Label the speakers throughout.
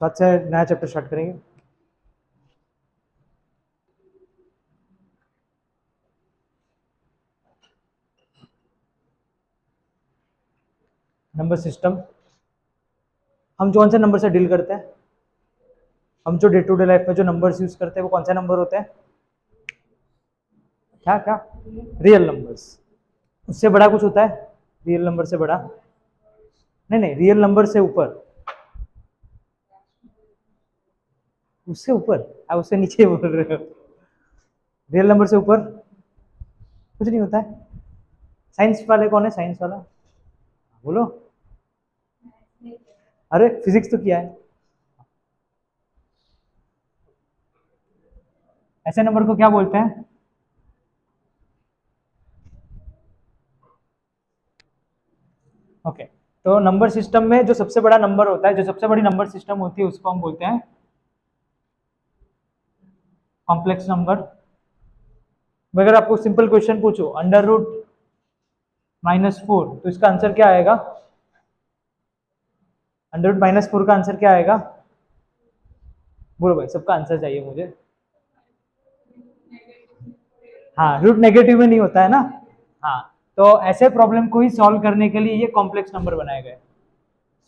Speaker 1: तो आज से नया चैप्टर स्टार्ट करेंगे। नंबर सिस्टम, हम कौन से नंबर से डील करते हैं? हम जो डे टू डे लाइफ में जो नंबर्स यूज करते हैं वो कौन से नंबर होते हैं? क्या क्या? Real numbers. उससे बड़ा कुछ होता है? रियल नंबर से बड़ा? नहीं नहीं, रियल नंबर से ऊपर। उससे ऊपर? आप उससे नीचे बोल रहे हो। रियल नंबर से ऊपर कुछ नहीं होता है। साइंस वाले कौन है? साइंस वाला बोलो। अरे फिजिक्स तो किया है। ऐसे नंबर को क्या बोलते हैं? ओके, तो नंबर सिस्टम में जो सबसे बड़ा नंबर होता है, जो सबसे बड़ी नंबर सिस्टम होती है, उसको हम बोलते हैं कॉम्प्लेक्स नंबर। अगर आपको सिंपल क्वेश्चन पूछो अंडर रूट -4, तो इसका आंसर क्या आएगा? अंडर रूट -4 का आंसर क्या आएगा? बोलो भाई, सबका आंसर चाहिए मुझे। हाँ, रूट नेगेटिव में नहीं होता है ना। हाँ, तो ऐसे प्रॉब्लम को ही सॉल्व करने के लिए ये कॉम्प्लेक्स नंबर बनाए गए।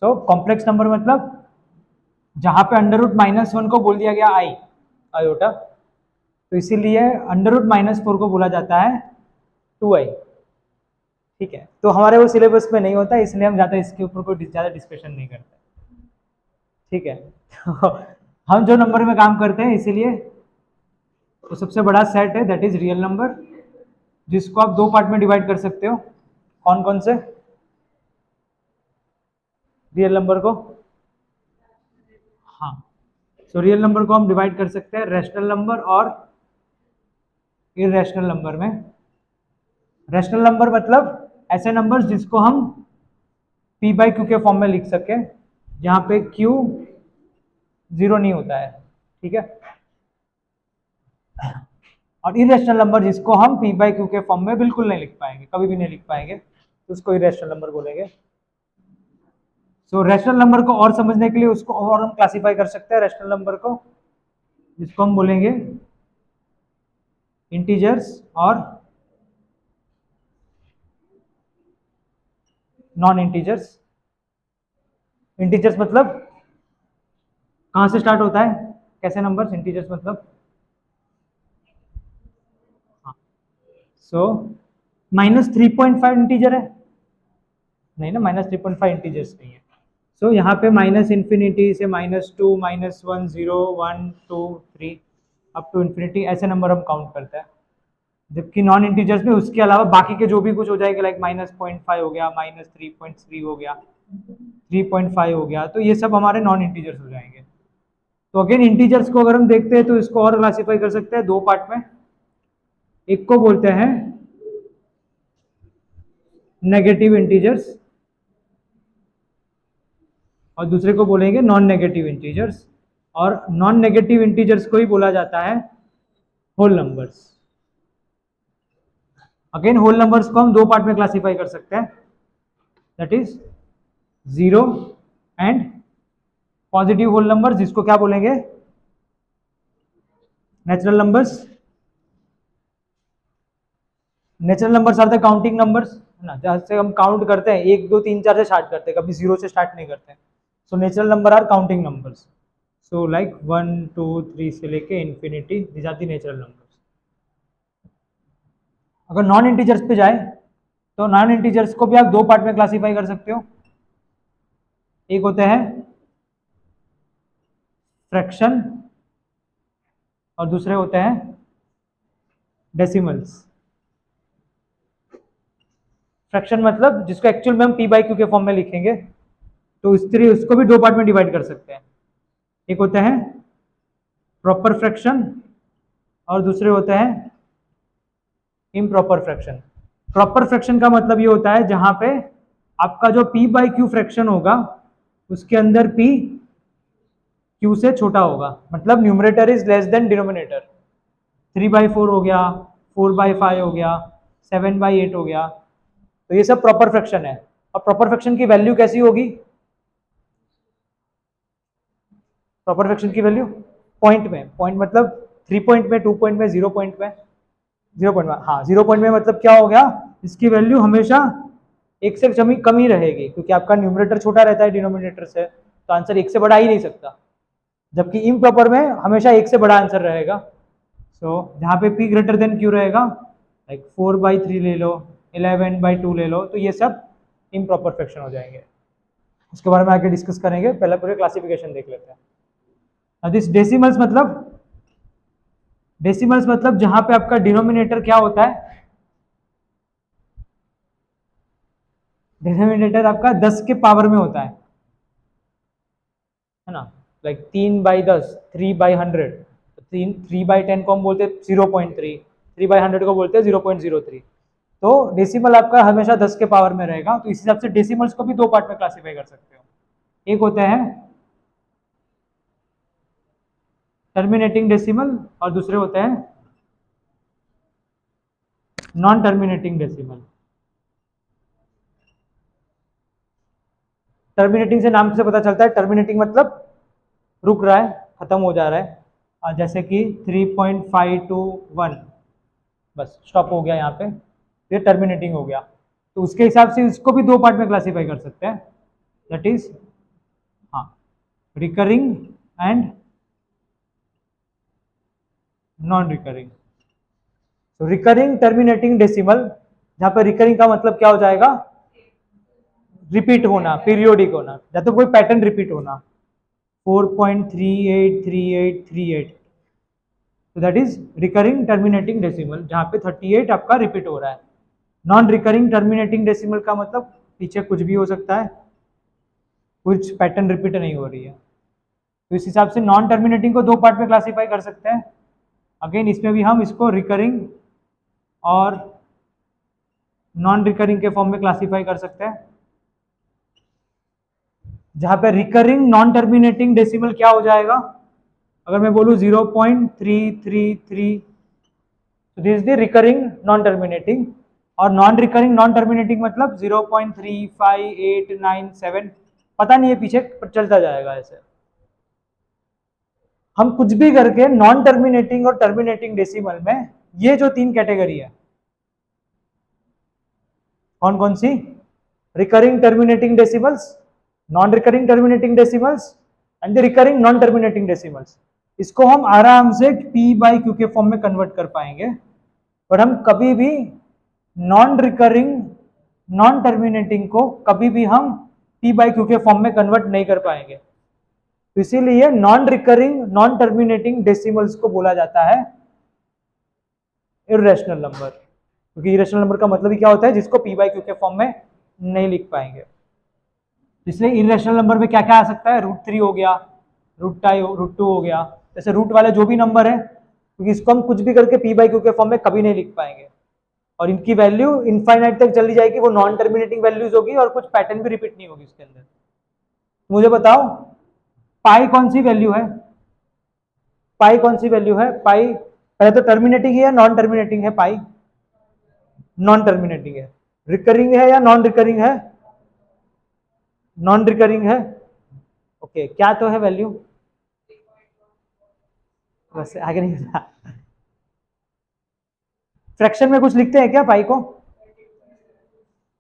Speaker 1: सो कॉम्प्लेक्स नंबर मतलब जहां पे अंडर रूट -1 को बोल दिया गया आयोटा, तो इसीलिए अंडर रूट -4 को बोला जाता है 2i। ठीक है, तो हमारे वो सिलेबस में नहीं होता, इसलिए हम ज़्यादा इसके ऊपर कोई ज़्यादा डिस्कशन नहीं करते। ठीक है। तो हम जो नंबर में काम करते हैं, इसीलिए तो सबसे बड़ा सेट है दैट इज रियल नंबर, जिसको आप दो पार्ट में डिवाइड कर सकते हो। कौन कौन से? रियल नंबर को, हाँ, सो रियल नंबर को हम डिवाइड कर सकते हैं रैशनल नंबर और इरेशनल नंबर में। रैशनल नंबर मतलब ऐसे नंबर जिसको हम p बाई क्यू के फॉर्म में लिख सके, जहां पे q जीरो नहीं होता है। ठीक है। और इरेशनल नंबर जिसको हम p बाई क्यू के फॉर्म में बिल्कुल नहीं लिख पाएंगे, कभी भी नहीं लिख पाएंगे, तो उसको इरेशनल नंबर बोलेंगे। सो रैशनल नंबर को और समझने के लिए उसको और हम क्लासिफाई कर सकते हैं रैशनल नंबर को, जिसको हम बोलेंगे इंटीजर्स और नॉन इंटीजर्स। इंटीजर्स मतलब कहां से स्टार्ट होता है, कैसे नंबर्स? इंटीजर्स मतलब, हाँ, सो -3.5 इंटीजर है? नहीं ना, -3.5 इंटीजर्स नहीं है। सो यहाँ पे माइनस इन्फिनिटी से -2, -1, 0, 1, 2, 3 अप टू इन्फिनिटी, ऐसे नंबर हम काउंट करते हैं। जबकि नॉन इंटीजर्स में उसके अलावा बाकी के जो भी कुछ हो जाएगा, लाइक -0.5 हो गया, -3.3 हो गया, 3.5 हो गया, तो ये सब हमारे नॉन इंटीजर्स हो जाएंगे। तो अगेन इंटीजर्स को अगर हम देखते हैं तो इसको और क्लासिफाई कर सकते हैं दो पार्ट में। एक को बोलते हैं नेगेटिव इंटीजर्स और दूसरे को बोलेंगे नॉन नेगेटिव इंटीजर्स। और नॉन नेगेटिव इंटीजर्स को ही बोला जाता है whole numbers. Again whole numbers को हम दो पार्ट में क्लासिफाई कर सकते हैं, that is zero and positive whole number, जिसको क्या बोलेंगे? Natural numbers. Natural numbers are the counting numbers, है ना, जहां से हम काउंट करते हैं 1 2 3 4 से स्टार्ट करते हैं, कभी जीरो से स्टार्ट नहीं करते हैं। So natural number are counting numbers. So like 1 2 3 से लेके infinity, these are the natural numbers. अगर नॉन इंटीजर्स पे जाए तो नॉन इंटीजर्स को भी आप दो पार्ट में क्लासिफाई कर सकते हो। एक होते हैं फ्रैक्शन और दूसरे होते हैं डेसिमल्स। फ्रैक्शन मतलब जिसको एक्चुअल में हम पी बाई क्यू के फॉर्म में लिखेंगे, तो इस तरह उसको भी दो पार्ट में डिवाइड कर सकते हैं। एक होते हैं प्रॉपर फ्रैक्शन और दूसरे होते हैं इम्प्रॉपर फ्रैक्शन। प्रॉपर फ्रैक्शन का मतलब ये होता है जहां पे आपका जो p बाई क्यू फ्रैक्शन होगा उसके अंदर p q से छोटा होगा, मतलब numerator is less than denominator. 3/4 हो गया, 4/5 हो गया, 7/8 हो गया, तो ये सब प्रॉपर फ्रैक्शन है। और प्रॉपर फ्रैक्शन की वैल्यू कैसी होगी? प्रॉपर फ्रैक्शन की वैल्यू पॉइंट में, पॉइंट मतलब 3 पॉइंट में, 2 पॉइंट में, 0 पॉइंट में, 0 पॉइंट में, हाँ 0 पॉइंट में मतलब क्या हो गया, इसकी वैल्यू हमेशा एक से कम ही रहेगी, क्योंकि आपका न्यूमरेटर छोटा रहता है डिनोमिनेटर से, तो आंसर एक से बड़ा ही नहीं सकता, जबकि इम्प्रॉपर में हमेशा एक से बड़ा आंसर रहेगा। सो जहाँ पे p ग्रेटर देन q रहेगा, लाइक 4/3 ले लो, 11/2 ले लो, तो ये सब इम्प्रॉपर फ्रैक्शन हो जाएंगे। उसके बारे में आगे डिस्कस करेंगे, पहले पूरे क्लासिफिकेशन देख लेते हैं। दिस डेसिमल्स मतलब जहां पे आपका डिनोमिनेटर क्या होता है, डिनोमिनेटर आपका 10 के पावर में होता है ना, लाइक 3/10, 3/100, 3/10 को हम बोलते हैं 0.3, 3/100 को बोलते हैं 0.03। तो डेसिमल आपका हमेशा 10 के पावर में रहेगा, तो इस हिसाब से डेसिमल्स को भी दो पार्ट में क्लासिफाई कर सकते हो। एक होता है टर्मिनेटिंग डेसिमल और दूसरे होते हैं नॉन टर्मिनेटिंग डेसिमल। टर्मिनेटिंग से नाम से पता चलता है, टर्मिनेटिंग मतलब रुक रहा है, खत्म हो जा रहा है, और जैसे कि 3.521 बस स्टॉप हो गया यहाँ पे, ये टर्मिनेटिंग हो गया। तो उसके हिसाब से इसको भी दो पार्ट में क्लासिफाई कर सकते हैं, दैट इज हाँ रिकरिंग एंड नॉन रिकरिंग। तो रिकरिंग टर्मिनेटिंग डेसिमल, जहां पर रिकरिंग का मतलब क्या हो जाएगा, रिपीट होना, पीरियोडिक होना, या तो कोई पैटर्न रिपीट होना, 4.383838, तो that is recurring terminating decimal, जहां पे 38 आपका रिपीट हो रहा है। नॉन रिकरिंग टर्मिनेटिंग डेसिमल का मतलब पीछे कुछ भी हो सकता है, कुछ पैटर्न रिपीट नहीं हो रही है। तो इस हिसाब से नॉन टर्मिनेटिंग को दो पार्ट में क्लासिफाई कर सकते हैं। अगेन इसमें भी हम इसको रिकरिंग और नॉन रिकरिंग के फॉर्म में क्लासिफाई कर सकते हैं, जहां पे रिकरिंग नॉन टर्मिनेटिंग डेसिमल क्या हो जाएगा, अगर मैं बोलूं 0.333, तो this is the recurring non terminating, और नॉन रिकरिंग नॉन टर्मिनेटिंग मतलब 0.35897, पता नहीं है पीछे पर चलता जाएगा ऐसे। हम कुछ भी करके नॉन टर्मिनेटिंग और टर्मिनेटिंग डेसिमल में ये जो तीन कैटेगरी है, कौन कौन सी, recurring terminating decimals, non recurring terminating decimals and the recurring non terminating decimals, इसको हम आराम से p/q के फॉर्म में कन्वर्ट कर पाएंगे, पर हम कभी भी नॉन रिकरिंग नॉन टर्मिनेटिंग को कभी भी हम p/q के फॉर्म में कन्वर्ट नहीं कर पाएंगे। तो इसीलिए non recurring non terminating decimals को बोला जाता है इरेशनल नंबर, क्योंकि इरेशनल नंबर का मतलब ही क्या होता है, जिसको p/q के फॉर्म में नहीं लिख पाएंगे। इसलिए इरेशनल नंबर में क्या क्या आ सकता है, √3 हो गया, √2 हो गया, जैसे रूट वाले जो भी नंबर है, क्योंकि इसको हम कुछ भी करके p/q के फॉर्म में कभी नहीं लिख पाएंगे, और इनकी वैल्यू इनफाइनाइट तक चली जाएगी, वो नॉन टर्मिनेटिंग वैल्यूज होगी और कुछ पैटर्न भी रिपीट नहीं होगी उसके अंदर। मुझे बताओ पाई कौन सी वैल्यू है, पाई कौन सी वैल्यू है, पाई पहले तो टर्मिनेटिंग है या नॉन टर्मिनेटिंग है, पाई नॉन टर्मिनेटिंग है, रिकरिंग है या नॉन रिकरिंग है, नॉन रिकरिंग है, ओके क्या तो है वैल्यू, बस आगे नहीं था। फ्रैक्शन में कुछ लिखते हैं क्या पाई को,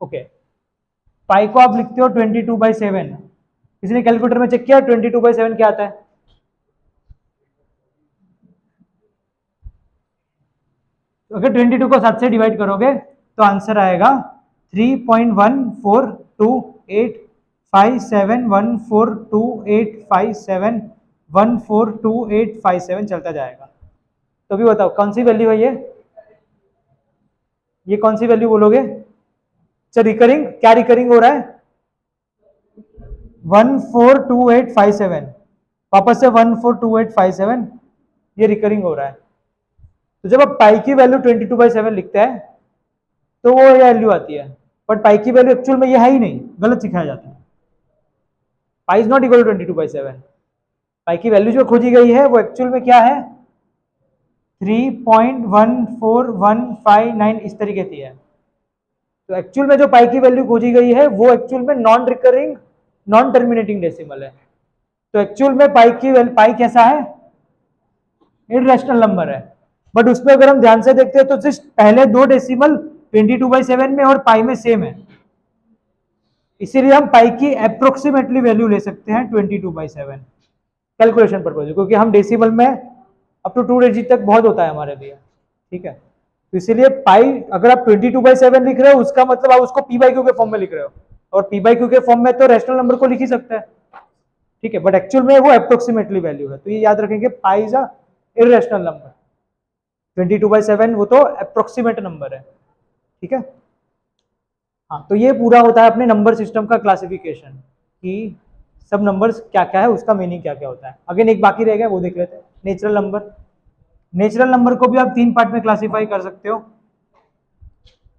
Speaker 1: ओके पाई को आप लिखते हो 22/7, किसी ने कैलकुलेटर में चेक किया 22/7 क्या आता है, अगर 22 को 7 से डिवाइड करोगे तो आंसर आएगा 3.142857142857142857 चलता जाएगा। तो भी बताओ कौन सी वैल्यू है ये कौन सी वैल्यू बोलोगे, अच्छा रिकरिंग, क्या रिकरिंग हो रहा है, 142857, वापस से 142857, ये रिकरिंग हो रहा है। तो जब आप पाई की वैल्यू 22/7 लिखते हैं तो वो ये वैल्यू आती है, बट पाई की वैल्यू एक्चुअल में ये है ही नहीं, गलत सिखाया जाता है, pi is not equal to 22/7, pi की वैल्यू जो खोजी गई है वो एक्चुअल में क्या है 3.14159 इस तरीके की है। तो एक्चुअल में जो पाई की वैल्यू खोजी गई है वो एक्चुअल में non recurring non terminating decimal है। तो एक्चुअल में पाई कैसा है, इररेशनल नंबर है, बट उसमें अगर हम ध्यान से देखते हैं तो जस्ट पहले दो डेसिमल 22/7 में और पाई में सेम है, इसीलिए हम पाई की अप्रोक्सीमेटली वैल्यू ले सकते हैं 22/7 कैलकुलेशन पर्पज, क्योंकि हम डेसिमल में अप टू 2 डिजिट तक बहुत होता है हमारे लिए, ठीक है। तो इसीलिए पाई अगर आप 22/7 लिख रहे हो उसका मतलब आप उसको पी बाई क्यू के फॉर्म में लिख रहे हो, और पी बाई क्यू के फॉर्म में तो रेशनल नंबर को लिख ही सकते हैं, ठीक है, बट एक्चुअल में वो अप्रोक्सीमेटली वैल्यू है, तो ये याद रखेंगे pi is a irrational number, 22/7 वो तो अप्रोक्सीमेट नंबर है, ठीक है। हाँ, तो ये पूरा होता है अपने नंबर सिस्टम का क्लासिफिकेशन कि सब नंबर्स क्या क्या है, उसका मीनिंग क्या क्या होता है। अगेन एक बाकी रह गया, वो देख लेते हैं, नेचुरल नंबर। नेचुरल नंबर को भी आप 3 पार्ट में क्लासिफाई कर सकते हो,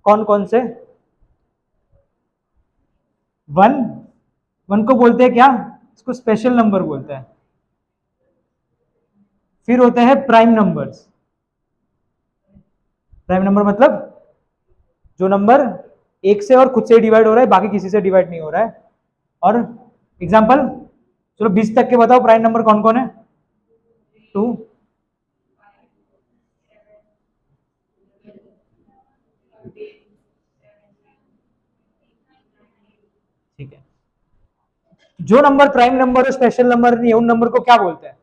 Speaker 1: कौन कौन से। वन, वन को बोलते हैं क्या, इसको स्पेशल नंबर बोलते हैं। फिर होते हैं प्राइम नंबर्स, प्राइम नंबर मतलब जो नंबर एक से और खुद से डिवाइड हो रहा है, बाकी किसी से डिवाइड नहीं हो रहा है। और एग्जांपल, चलो 20 तक के बताओ प्राइम नंबर कौन कौन है। 2, ठीक है। जो नंबर प्राइम नंबर और स्पेशल नंबर नहीं है उन नंबर को क्या बोलते हैं,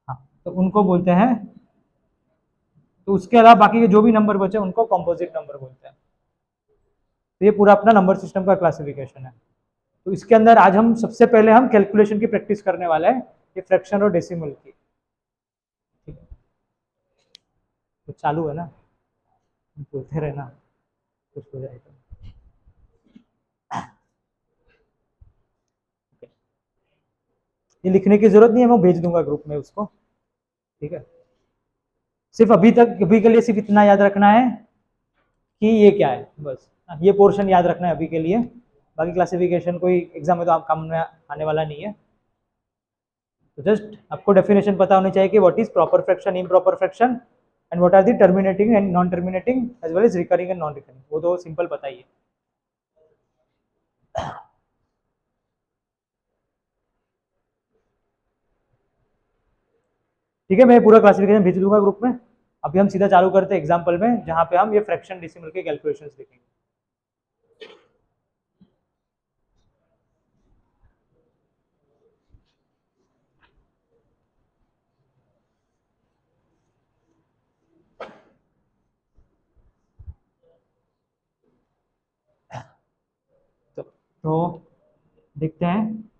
Speaker 1: हाँ, तो उनको बोलते हैं, तो उसके अलावा बाकी के जो भी नंबर बचे उनको कॉम्पोजिट नंबर बोलते हैं। तो ये पूरा अपना नंबर सिस्टम का क्लासिफिकेशन है। तो इसके अंदर आज हम सबसे पहले हम कैलकुलेशन की प्रैक्टिस करने वाले हैं, ये फ्रैक्शन और डेसिमल की, ठीक है। तो चालू है ना, बोलते रहना, कुछ हो जाए तो। ये लिखने की जरूरत नहीं है, मैं भेज दूंगा ग्रुप में उसको, ठीक है। सिर्फ अभी के लिए सिर्फ इतना याद रखना है कि ये क्या है, बस ये पोर्शन याद रखना है अभी के लिए। बाकी क्लासिफिकेशन कोई एग्जाम में तो आप काम में आने वाला नहीं है। तो जस्ट आपको डेफिनेशन पता होनी चाहिए कि what is proper fraction, improper fraction, and what are the terminating and non terminating as well as recurring and non recurring, वो तो सिंपल पता ही है। ठीक है, मैं पूरा क्लासिफिकेशन भेज दूंगा ग्रुप में। अभी हम सीधा चालू करते हैं एग्जाम्पल में, जहां पे हम ये फ्रैक्शन डेसिमल के कैलकुलेशंस देखेंगे। तो देखते हैं,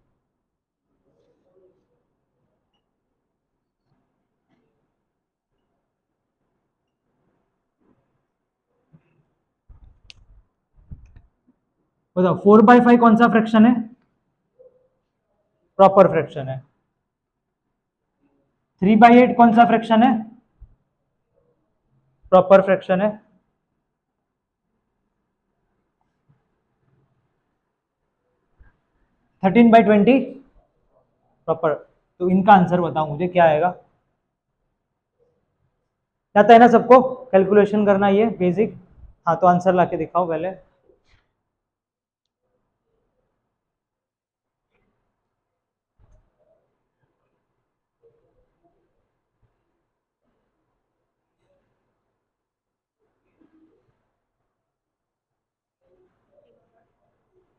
Speaker 1: बताओ 4/5 कौन सा फ्रैक्शन है, प्रॉपर फ्रैक्शन है। 3/8 कौन सा फ्रैक्शन है, प्रॉपर फ्रैक्शन है। 13/20 प्रॉपर। तो इनका आंसर बताओ मुझे क्या आएगा, आता है ना सबको कैलकुलेशन करना ये बेसिक। हाँ, तो आंसर लाके दिखाओ पहले।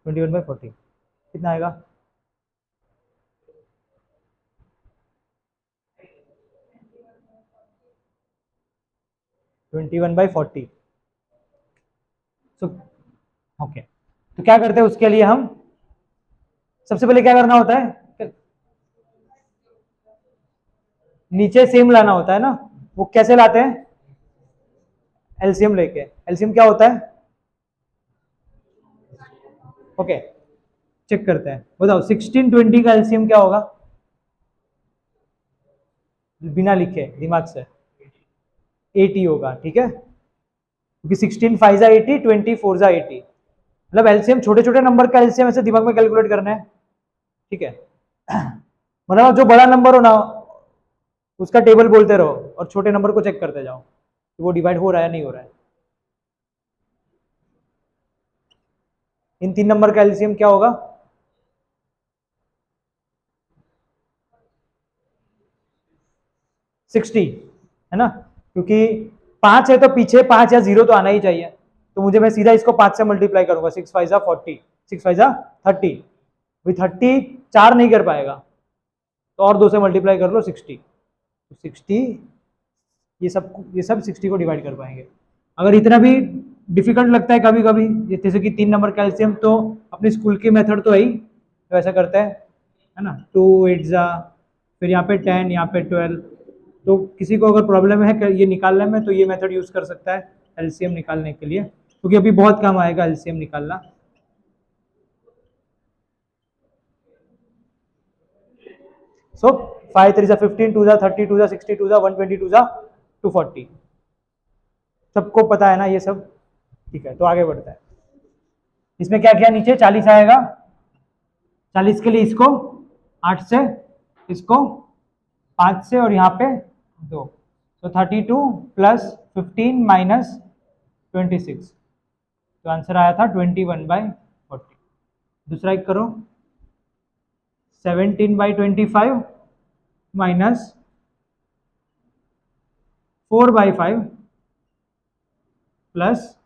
Speaker 1: 21/40 कितना आएगा, 21/40। सो ओके, तो क्या करते हैं उसके लिए हम, सबसे पहले क्या करना होता है, नीचे सेम लाना होता है ना। वो कैसे लाते हैं, एलसीएम लेके। एलसीएम क्या होता है, ओके, चेक करते हैं, बताओ 16/20 का एलसीएम क्या होगा, बिना लिखे दिमाग से 80 होगा, ठीक है, क्योंकि 16 5 जा 80, 20 4 जा 80, मतलब एलसीएम छोटे छोटे नंबर का एलसीएम ऐसे दिमाग में कैलकुलेट करना है, ठीक है। मतलब जो बड़ा नंबर हो ना उसका टेबल बोलते रहो और छोटे नंबर को चेक करते जाओ कि वो डिवाइड हो रहा है नहीं हो रहा है। इन 3 नंबर का एलसीएम क्या होगा, 60 है ना, क्योंकि 5 है तो पीछे 5 या 0 तो आना ही चाहिए, तो मुझे मैं सीधा इसको 5 से मल्टीप्लाई करूंगा, 6 5 40, 6 5 30, विथ 30 4 नहीं कर पाएगा तो और 2 से मल्टीप्लाई कर लो 60, तो 60 ये सब 60 को डिवाइड कर पाएंगे। अगर इतना भी डिफिकल्ट लगता है कभी कभी, जैसे कि 3 नंबर कैल्शियम, तो अपने स्कूल की मेथड तो है ही, तो ऐसा करते हैं है ना, 2 8 जा, फिर यहाँ पे 10, यहाँ पे 12, तो किसी को अगर प्रॉब्लम है ये निकालने में तो ये मेथड यूज कर सकता है एलसीएम निकालने के लिए, क्योंकि अभी बहुत काम आएगा एलसीएम निकालना। सो 5 3 15, 2 30, 2 60, 2 120, 2 240, सबको पता है ना ये सब, ठीक है, तो आगे बढ़ता है। इसमें क्या किया, नीचे 40 आएगा, 40 के लिए इसको 8 से, इसको 5 से, और यहाँ पे 2, तो 32 प्लस 15 माइनस 26, तो आंसर आया था 21/40। दूसरा एक करो, 17/25 माइनस 4/5 प्लस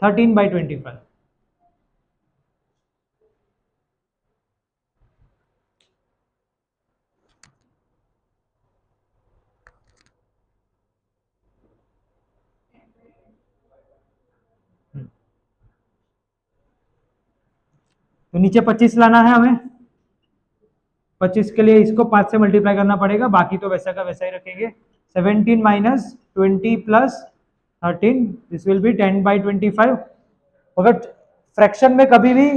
Speaker 1: 13/25। तो नीचे 25 लाना है हमें, 25 के लिए इसको 5 से मल्टीप्लाई करना पड़ेगा, बाकी तो वैसा का वैसा ही रखेंगे। 17 minus 20 plus 13, this will be 10/25। अगर फ्रैक्शन में कभी भी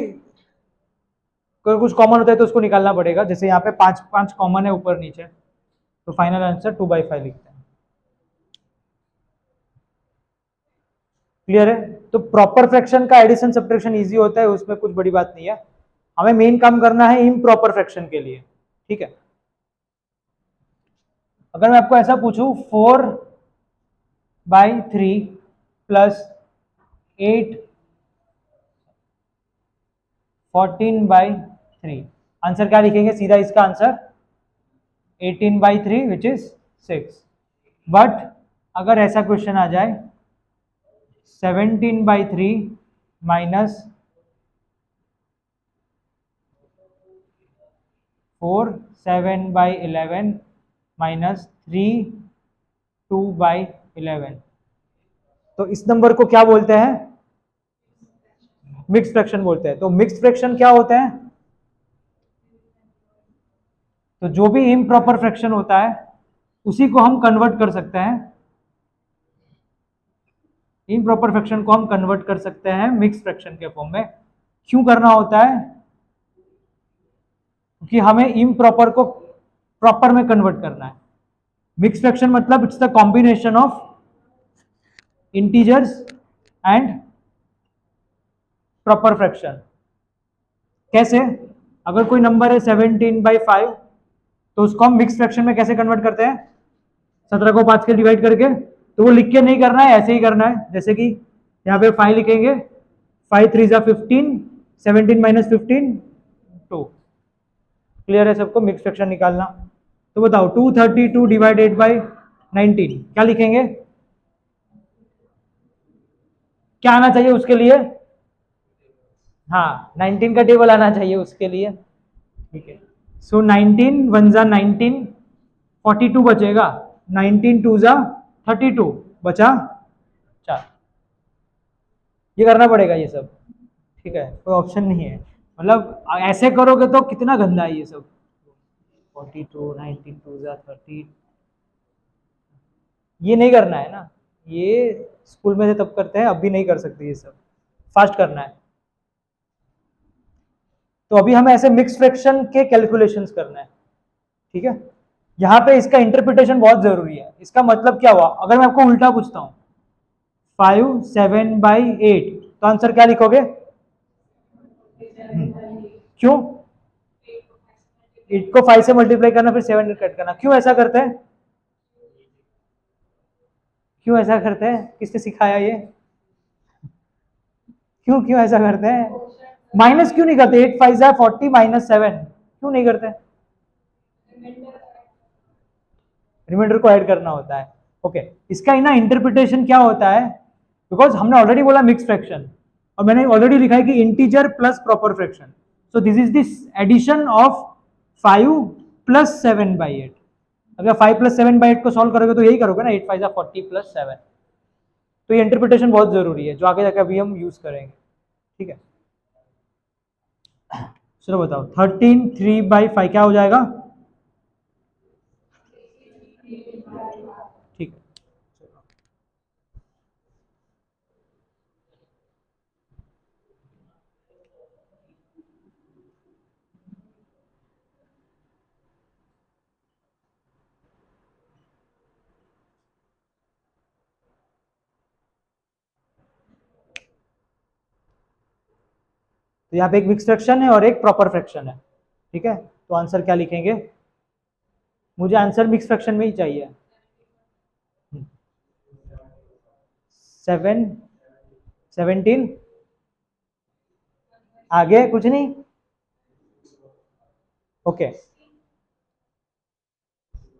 Speaker 1: कोई कुछ कॉमन होता है तो उसको निकालना पड़ेगा, जैसे यहाँ पे 5 5 कॉमन है ऊपर नीचे, तो फाइनल आंसर 2/5 लिखते हैं। क्लियर है? तो प्रॉपर फ्रैक्शन का एडिशन सब्ट्रैक्शन इजी होता है, उसमें कुछ बड़ी बात नहीं है, हमें मेन काम करना है इम्प्रॉपर फ्रैक्शन के लिए, ठीक है। अगर मैं आपको ऐसा पूछूं 4/3 प्लस 8 14/3, आंसर क्या लिखेंगे, सीधा इसका आंसर 18/3 विच इज 6। बट अगर ऐसा क्वेश्चन आ जाए 17/3 माइनस 4 7/11 माइनस 3 2/11, तो इस नंबर को क्या बोलते हैं, मिक्स फ्रैक्शन बोलते हैं। तो मिक्स फ्रैक्शन क्या होते हैं, तो जो भी इम्प्रॉपर फ्रैक्शन होता है उसी को हम कन्वर्ट कर सकते हैं, इम्प्रॉपर फ्रैक्शन को हम कन्वर्ट कर सकते हैं मिक्स फ्रैक्शन के फॉर्म में। क्यों करना होता है, क्योंकि हमें इम्प्रॉपर को प्रॉपर में कन्वर्ट करना है। मिक्स फ्रैक्शन मतलब it's the combination of integers and proper fraction. कैसे, अगर कोई नंबर है 17/5 तो उसको हम मिक्स फ्रैक्शन में कैसे कन्वर्ट करते हैं, 17 को 5 के डिवाइड करके, तो वो लिख के नहीं करना है, ऐसे ही करना है, जैसे कि यहाँ पे 5 लिखेंगे, 5 3 15, 17 माइनस 15 2। क्लियर है सबको मिक्स फ्रैक्शन निकालना? तो बताओ 232 डिवाइडेड बाई 19 क्या लिखेंगे, क्या आना चाहिए उसके लिए, हाँ 19 का टेबल आना चाहिए उसके लिए, ठीक है। सो 19 1 जा 19, 42 बचेगा, 19 2 जा 32 बचा 4, ये करना पड़ेगा ये सब, ठीक है, कोई ऑप्शन नहीं है, मतलब ऐसे करोगे तो कितना गंदा है ये सब, 42 19 2 जा 30, ये नहीं करना है ना, ये स्कूल में से तब करते हैं, अभी नहीं कर सकते ये सब, फास्ट करना है। तो अभी हमें ऐसे मिक्स फ्रैक्शन के कैलकुलेशंस करना है, ठीक है। यहाँ पे इसका इंटरप्रिटेशन बहुत जरूरी है, इसका मतलब क्या हुआ, अगर मैं आपको उल्टा पूछता हूँ 5 7/8 तो आंसर क्या लिखोगे, क्यों, 8 को 5 से मल्टीप्लाई करना फिर 7 कट करना, क्यों ऐसा करते हैं, क्यों ऐसा करते हैं, किसने सिखाया ये, क्यों क्यों ऐसा करते हैं, माइनस क्यों नहीं करते, 8 5 40 माइनस 7, क्यों नहीं करते? रिमाइंडर को ऐड करना होता है। ओके, इसका ना इंटरप्रिटेशन क्या होता है, बिकॉज हमने ऑलरेडी बोला मिक्स फ्रैक्शन और मैंने ऑलरेडी लिखा है कि integer plus proper fraction, so this is this addition of 5 plus 7/8। अगर 5 प्लस 7/8 को सॉल्व करोगे तो यही करोगे ना, 8 5 40 प्लस 7। तो ये इंटरप्रिटेशन बहुत जरूरी है जो आगे जाकर अभी हम यूज करेंगे। ठीक है, चलो बताओ 13 3/5 क्या हो जाएगा? ठीक है, तो यहाँ पे एक मिक्स फ्रैक्शन है और एक प्रॉपर फ्रैक्शन है। ठीक है, तो आंसर क्या लिखेंगे? मुझे आंसर मिक्स फ्रैक्शन में ही चाहिए। 7 17, आगे कुछ नहीं। ओके,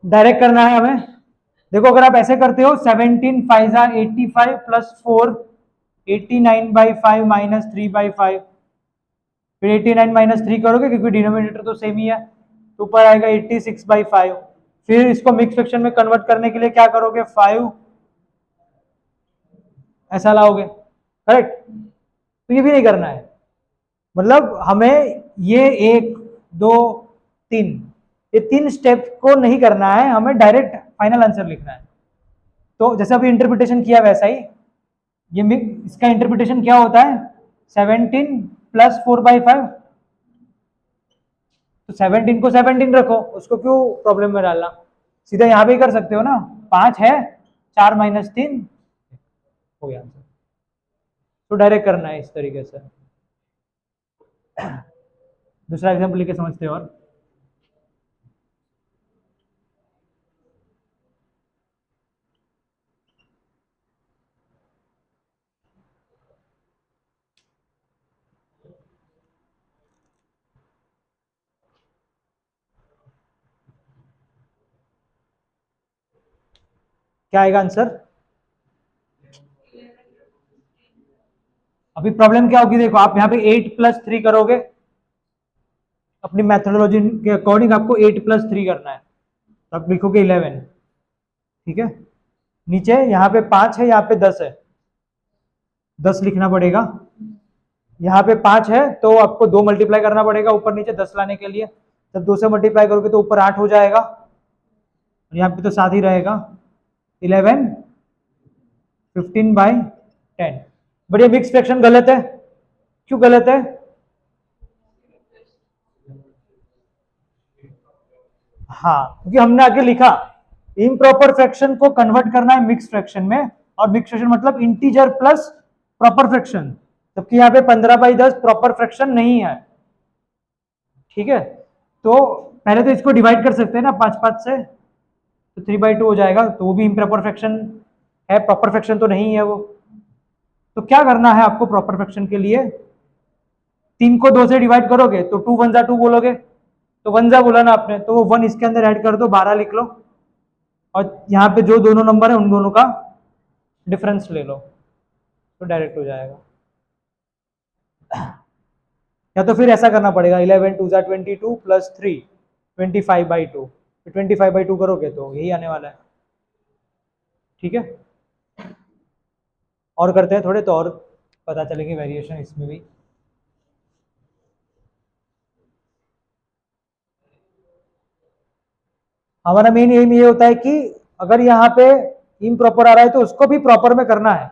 Speaker 1: डायरेक्ट करना है हमें। देखो अगर आप ऐसे करते हो 17 5 85 प्लस 4 89/5 माइनस 3/5, फिर 89 माइनस 3 करोगे क्योंकि डिनोमिनेटर तो सेम ही है, तो ऊपर आएगा 86/5। फिर इसको मिक्स फ्रैक्शन में कन्वर्ट करने के लिए क्या करोगे? 5 ऐसा लाओगे, करेक्ट? तो ये भी नहीं करना है, मतलब हमें ये 1 2 3 ये 3 स्टेप को नहीं करना है, हमें डायरेक्ट फाइनल आंसर लिखना है। तो जैसे अभी इंटरप्रिटेशन किया वैसा ही इसका इंटरप्रिटेशन क्या होता है? 17 प्लस 4/5, तो 17 को 17 रखो, उसको क्यों प्रॉब्लम में डालना, सीधा यहाँ पे ही कर सकते हो ना। 5 है, 4 माइनस 3 हो गया आंसर। तो डायरेक्ट करना है इस तरीके से। दूसरा एग्जाम्पल लेके समझते हो। और क्या आएगा आंसर? अभी प्रॉब्लम क्या होगी, देखो आप यहाँ पे 8 प्लस 3 करोगे, अपनी मैथोडोलॉजी के अकॉर्डिंग आपको 8 प्लस 3 करना है, तो आप लिखोगे 11। ठीक है, नीचे यहाँ पे 5 है, यहाँ पे 10 है, 10 लिखना पड़ेगा। यहाँ पे 5 है तो आपको 2 मल्टीप्लाई करना पड़ेगा ऊपर नीचे 10 लाने के लिए, जब 2 से मल्टीप्लाई करोगे तो ऊपर 8 हो जाएगा, और यहाँ पे तो साथ ही रहेगा 11 15/10। बट ये मिक्स फ्रैक्शन गलत है, क्यों गलत है? हाँ, क्योंकि हमने आगे लिखा इम्प्रॉपर फ्रैक्शन को कन्वर्ट करना है मिक्स फ्रैक्शन में, और मिक्स फ्रैक्शन मतलब इंटीजर प्लस प्रॉपर फ्रैक्शन, जबकि यहाँ पे 15/10 प्रॉपर फ्रैक्शन नहीं है। ठीक है, तो पहले तो इसको डिवाइड कर सकते हैं ना 5 5 से, तो 3/2 हो जाएगा, तो वो भी इम्प्रॉपर फ्रैक्शन है, प्रॉपर फ्रैक्शन तो नहीं है वो। तो क्या करना है आपको प्रॉपर फ्रैक्शन के लिए? 3 को 2 से डिवाइड करोगे तो 2 1 2 बोलोगे, तो 1 बोला ना आपने, तो वो 1 इसके अंदर ऐड कर दो, 12 लिख लो, और यहाँ पे जो दोनों नंबर है उन दोनों का डिफरेंस ले लो, तो डायरेक्ट हो जाएगा। या तो फिर ऐसा करना पड़ेगा 11 2 22 प्लस 3 25/2, 25/2 करोगे तो यही आने वाला है। ठीक है, और करते हैं थोड़े तो और पता चलेगी वेरिएशन इसमें भी। हमारा मेन एम ये होता है कि अगर यहाँ पे इम्प्रॉपर आ रहा है तो उसको भी प्रॉपर में करना है।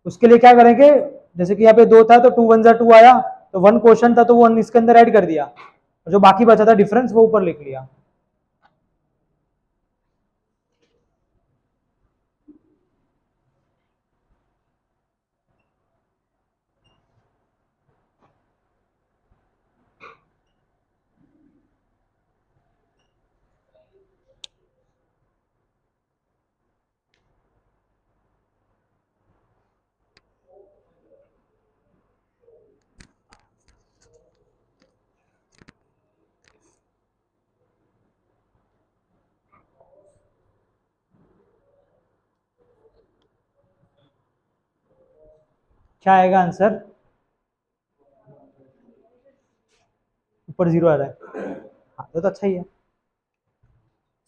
Speaker 1: उसके लिए क्या करेंगे, जैसे कि यहाँ पे 2 था तो 2 1 2 आया, तो 1 क्वेश्चन था तो 1 इसके अंदर ऐड कर दिया, और जो बाकी बचा था डिफरेंस वो ऊपर लिख लिया। क्या आएगा आंसर? ऊपर 0 आ रहा है। हाँ तो अच्छा ही है।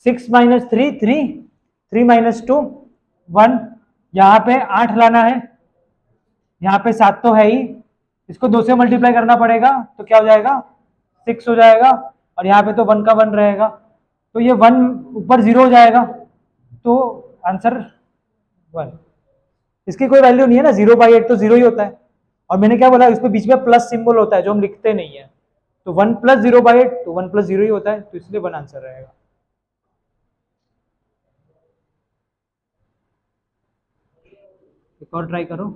Speaker 1: 6 माइनस 3 3, 3 माइनस 2 1, यहाँ पे 8 लाना है, यहाँ पे 7 तो है ही, इसको 2 से मल्टीप्लाई करना पड़ेगा तो क्या हो जाएगा? 6 हो जाएगा, और यहाँ पे तो 1 का 1 रहेगा, तो ये 1 ऊपर 0 हो जाएगा, तो आंसर 1। इसकी कोई वैल्यू नहीं है ना, 0/8 तो 0 ही होता है, और मैंने क्या बोला, इसमें बीच में प्लस सिंबल होता है जो हम लिखते नहीं है, तो 1 प्लस 0/8 तो 1 प्लस 0 ही होता है, तो इसलिए 1 आंसर रहेगा। एक और ट्राई करो।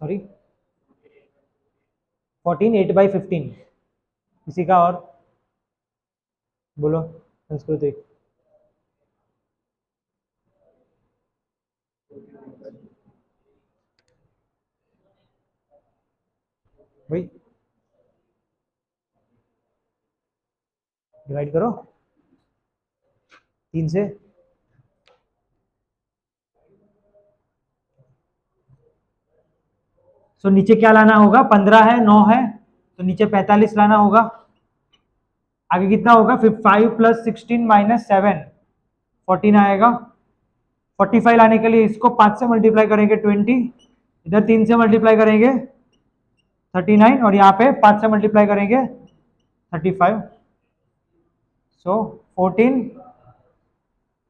Speaker 1: सॉरी, 14 8/15। किसी का और बोलो संस्कृति। भाई डिवाइड करो 3 से। सो नीचे क्या लाना होगा? 15 है, 9 है, तो नीचे 45 लाना होगा। आगे कितना होगा? 5 प्लस 16 माइनस 7, 14 आएगा। 45 लाने के लिए इसको 5 से मल्टीप्लाई करेंगे 20, इधर 3 से मल्टीप्लाई करेंगे 39, और यहाँ पे 5 से मल्टीप्लाई करेंगे 35। सो 14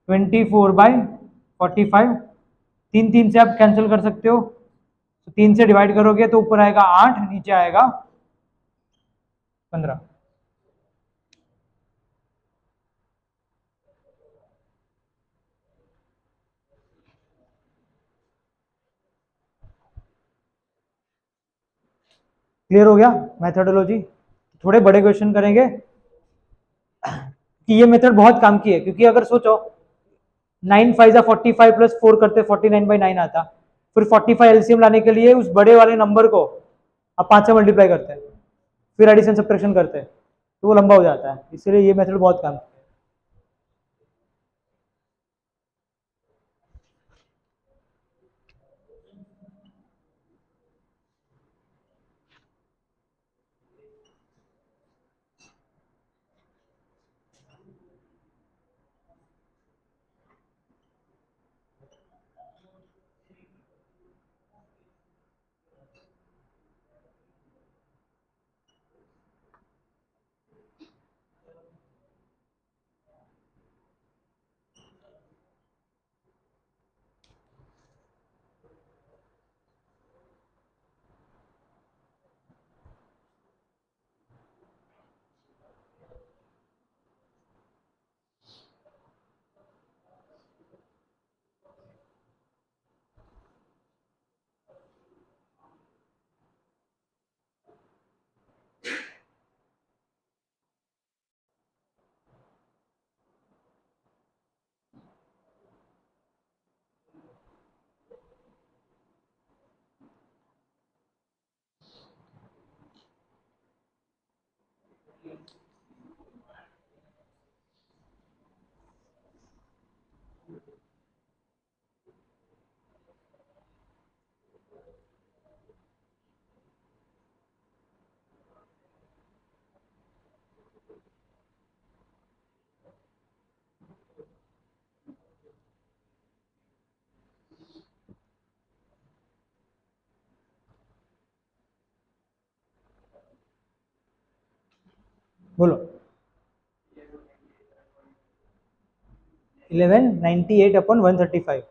Speaker 1: 24/45। 3 3 से आप कैंसिल कर सकते हो, तो 3 से डिवाइड करोगे तो ऊपर आएगा 8, नीचे आएगा 15। क्लियर हो गया मैथोडोलॉजी? थोड़े बड़े क्वेश्चन करेंगे कि ये मेथड बहुत काम की है, क्योंकि अगर सोचो 9 5 45 प्लस 4 करते 49/9 आता, फिर 45 एलसीएम लाने के लिए उस बड़े वाले नंबर को आप 5 से मल्टीप्लाई करते हैं, फिर एडिशन सब्ट्रैक्शन करते हैं, तो वो लंबा हो जाता है, इसलिए ये मेथड बहुत काम की है। बोलो। 1198 अपॉन 135,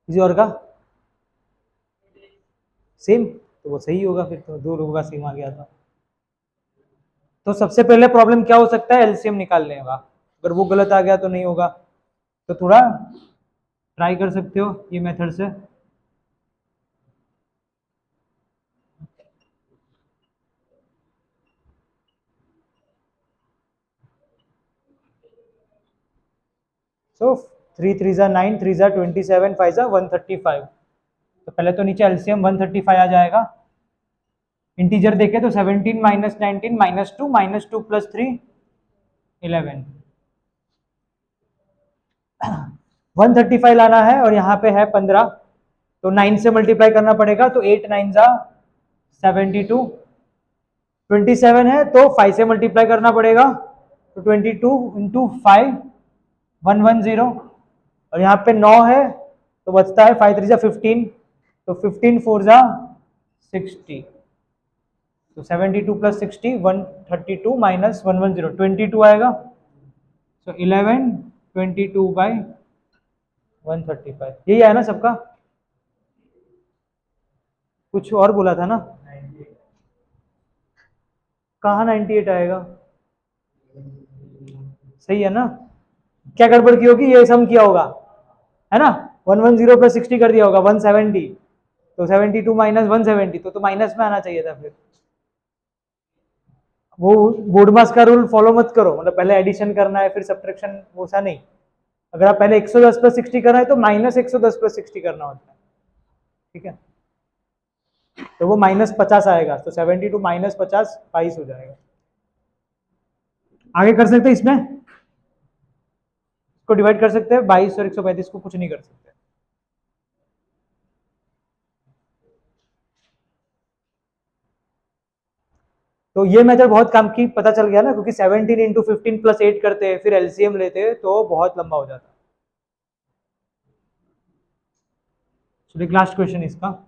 Speaker 1: किसी और का सेम, तो वो सही होगा फिर, तो दो लोगों का सेम आ गया था। तो सबसे पहले प्रॉब्लम क्या हो सकता है, एलसीएम निकालने का, अगर वो गलत आ गया तो नहीं होगा, तो थोड़ा ट्राई कर सकते हो ये मेथड से। सो 3 3 जा 9, 3 जा 27, 5 जा 135। तो पहले तो नीचे एलसीएम 135 आ जाएगा, इंटीजर देखे तो 17 माइनस 19 माइनस 2 प्लस 3 11, 135 लाना है और यहाँ पे है 15, तो 9 से मल्टीप्लाई करना पड़ेगा, तो 8 9 जा 72, 27 है तो 5 से मल्टीप्लाई करना पड़ेगा, तो 22 इंटू 5 110, और यहाँ पे 9 है तो बचता है 5 3 जा 15, तो 15 4 जा 60, तो 72 प्लस 60 132 माइनस 110 22 आएगा, तो 11 22 बाई 135, यही है ना सबका, कुछ और बोला था ना, कहाँ 98 आएगा, सही है ना, क्या गड़बड़ की होगी, ये सम किया होगा है ना, 110 प्लस 60 कर दिया होगा 170, तो 72 माइनस 170, तो माइनस में आना चाहिए था फिर, वो बोर्ड मास का रूल फॉलो मत करो, मतलब पहले एडिशन करना है फिर सब्ट्रैक्शन, वो सा नहीं, अगर आप पहले 110 प्लस 60 करना है तो माइनस 110 प्लस 60 करना होता है, ठीक है, तो वो माइनस 50 आएगा, तो 72 माइनस 50 22 हो जाएगा। आगे कर सकते हैं इसमें, इसको डिवाइड कर सकते हैं 22 और 135 को, कुछ नहीं कर सकते। तो ये मेथड बहुत काम की, पता चल गया ना, क्योंकि 17 इंटू 15 प्लस 8 करते हैं फिर एलसीएम लेते हैं तो बहुत लंबा हो जाता है। चलिए लास्ट क्वेश्चन इसका,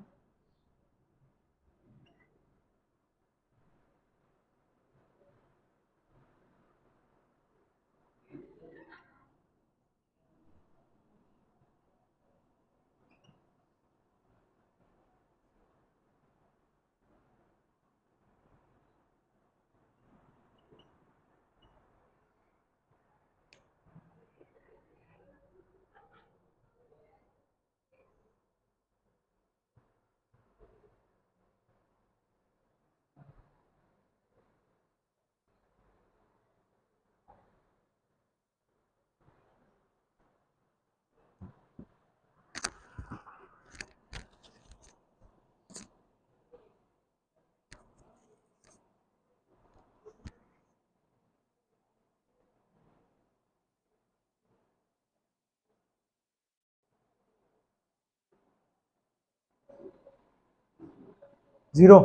Speaker 1: जीरो,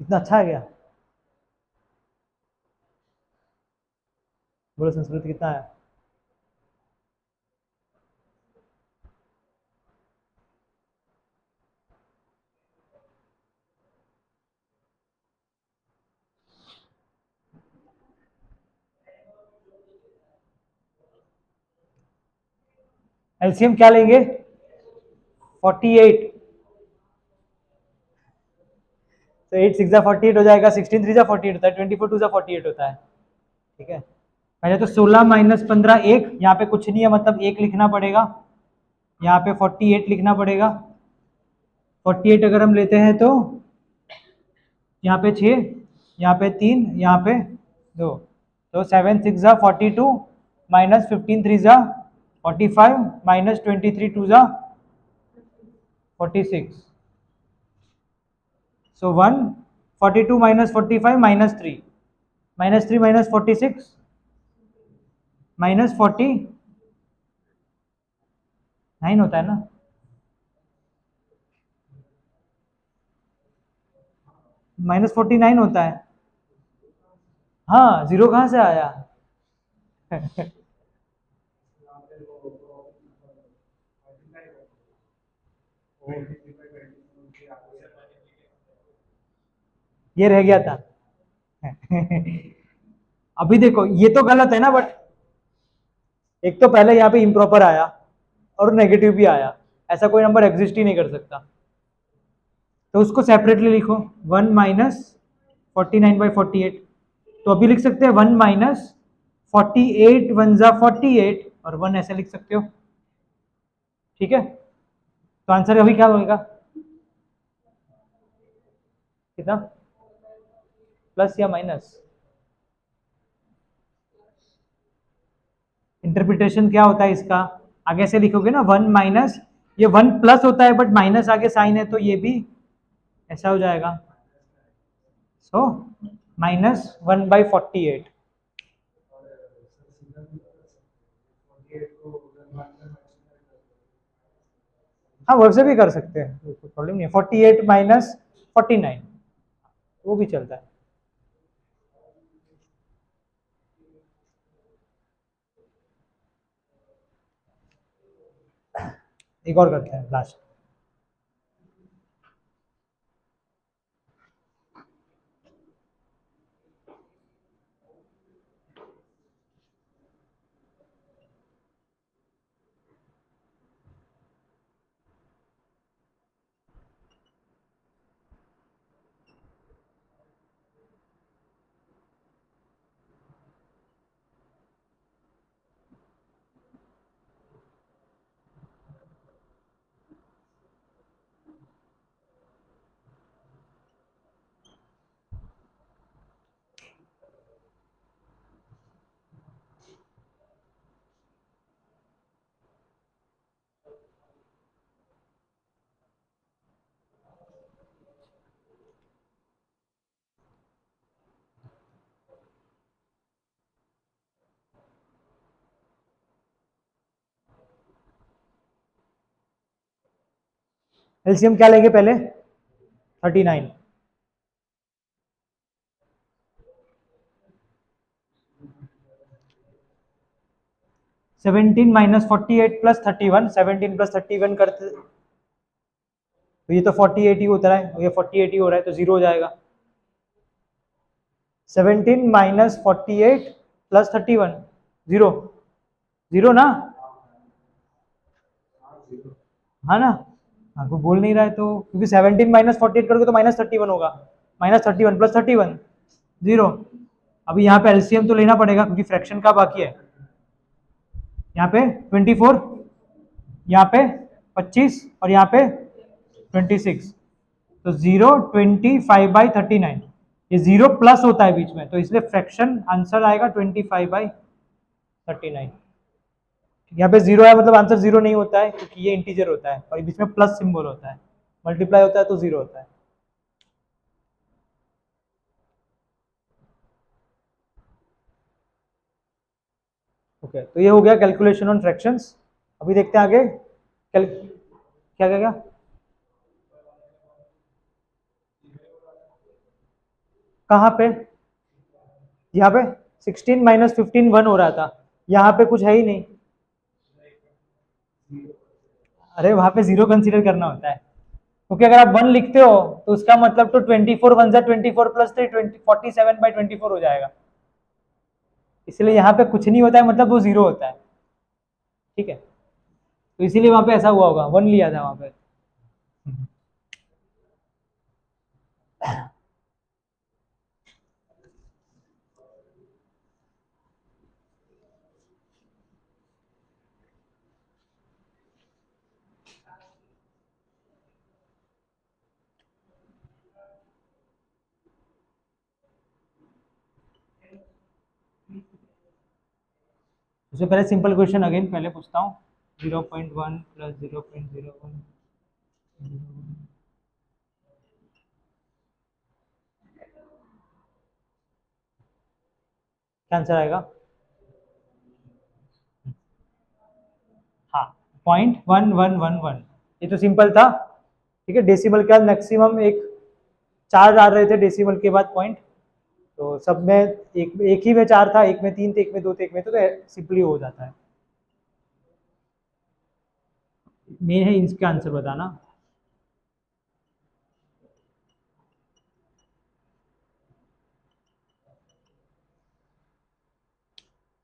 Speaker 1: इतना अच्छा है क्या, बोलो संस्कृत कितना है, एलसीएम क्या लेंगे 48, तो 8 6 जा 48 हो जाएगा, 16 3 जा 48 होता है, 24 2 जा 48 होता है, ठीक है। पहले तो 16 माइनस 15 1, यहाँ पे कुछ नहीं है मतलब 1 लिखना पड़ेगा, यहाँ पे 48 लिखना पड़ेगा, 48 अगर हम लेते हैं तो यहाँ पे 6, यहाँ पे 3, यहाँ पे 2, तो 7 6 जा 42 माइनस 15 3 जा 45 माइनस 23 2 जा 46, सो 1 42 माइनस 45 माइनस 3 माइनस 46 माइनस 49 होता है ना, माइनस 49 होता है, हाँ जीरो कहाँ से आया ये रह गया था अभी देखो ये तो गलत है ना, बट एक तो पहले यहाँ पे इम्प्रॉपर आया और नेगेटिव भी आया, ऐसा कोई नंबर एग्जिस्ट ही नहीं कर सकता। तो उसको सेपरेटली लिखो, 1 माइनस 49/48। तो अभी लिख सकते हैं 1 माइनस 48 1 जा 48 और 1 ऐसे लिख सकते हो। ठीक है, तो आंसर अभी क्या होगा, कितना, प्लस या माइनस? इंटरप्रिटेशन क्या होता है इसका, आगे से लिखोगे ना 1 माइनस, ये 1 प्लस होता है बट माइनस आगे साइन है तो ये भी ऐसा हो जाएगा। सो -1/48। हाँ वैसे भी कर सकते हैं, कोई प्रॉब्लम नहीं है। 48 माइनस 49 वो भी चलता है। एक और करते हैं लास्ट। एलसीएम क्या लेंगे पहले, 39। 17 माइनस 48 प्लस 31, 17 प्लस 31 करते तो ये तो 48 ही होता है, ये 48 ही हो रहा है तो जीरो हो जाएगा। 17 माइनस 48 प्लस 31, जीरो, जीरो ना, हाँ ना, आपको बोल नहीं रहा है तो, क्योंकि 17 माइनस 48 करोगे तो -31 होगा, -31 प्लस 31, जीरो। अभी यहाँ पे एलसीएम तो लेना पड़ेगा क्योंकि फ्रैक्शन का बाकी है। यहाँ पे 24, यहाँ पे 25 और यहाँ पे 26, तो 0 25/39, ये 0 प्लस होता है बीच में तो इसलिए फ्रैक्शन आंसर आएगा 25/39। यहाँ पे 0 है मतलब आंसर 0 नहीं होता है क्योंकि ये इंटीजर होता है और बीच में प्लस सिंबल होता है, मल्टीप्लाई होता है तो 0 होता है। ओके, तो ये हो गया कैलकुलेशन ऑन फ्रैक्शंस। अभी देखते हैं आगे क्या क्या क्या, कहाँ पे, यहाँ पे 16 माइनस 15 1 हो रहा था, यहाँ पे कुछ है ही नहीं। अरे वहां पे जीरो कंसीडर करना होता है क्योंकि अगर आप 1 लिखते हो तो उसका मतलब तो 24 1 जा 24 प्लस 3 47/24 हो जाएगा, इसलिए यहाँ पे कुछ नहीं होता है मतलब वो जीरो होता है। ठीक है, तो इसीलिए वहां पे ऐसा हुआ होगा, 1 लिया था वहां पे। उससे पहले सिंपल क्वेश्चन अगेन पहले पूछता हूँ, 0.1 प्लस 0.01, क्या आंसर आएगा? हाँ, 0.1111, ये तो सिंपल था। ठीक है, डेसिमल के बाद मैक्सिमम एक 4 आ रहे थे डेसिमल के बाद पॉइंट, तो सब में एक ही में 4 था, एक में 3 थे, एक में 2 थे, एक में तो सिंपली हो जाता है। मेन है इसका आंसर बताना।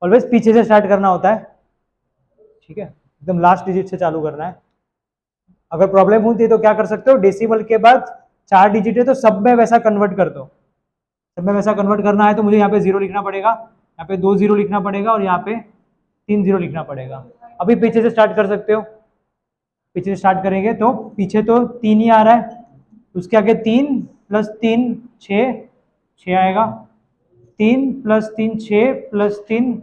Speaker 1: ऑलवेज पीछे से स्टार्ट करना होता है, ठीक है, एकदम लास्ट डिजिट से चालू करना है। अगर प्रॉब्लम होती है तो क्या कर सकते हो, डेसिमल के बाद 4 डिजिट है तो सब में वैसा कन्वर्ट कर दो। सब में वैसा कन्वर्ट करना है तो मुझे यहाँ पे 0 लिखना पड़ेगा, यहाँ पे 2 0 लिखना पड़ेगा और यहाँ पे 3 0 लिखना पड़ेगा। अभी पीछे से स्टार्ट कर सकते हो, पीछे से स्टार्ट करेंगे तो पीछे तो 3 ही आ रहा है, उसके आगे 3 + 3 6 आएगा, 3 + 3 6 + 3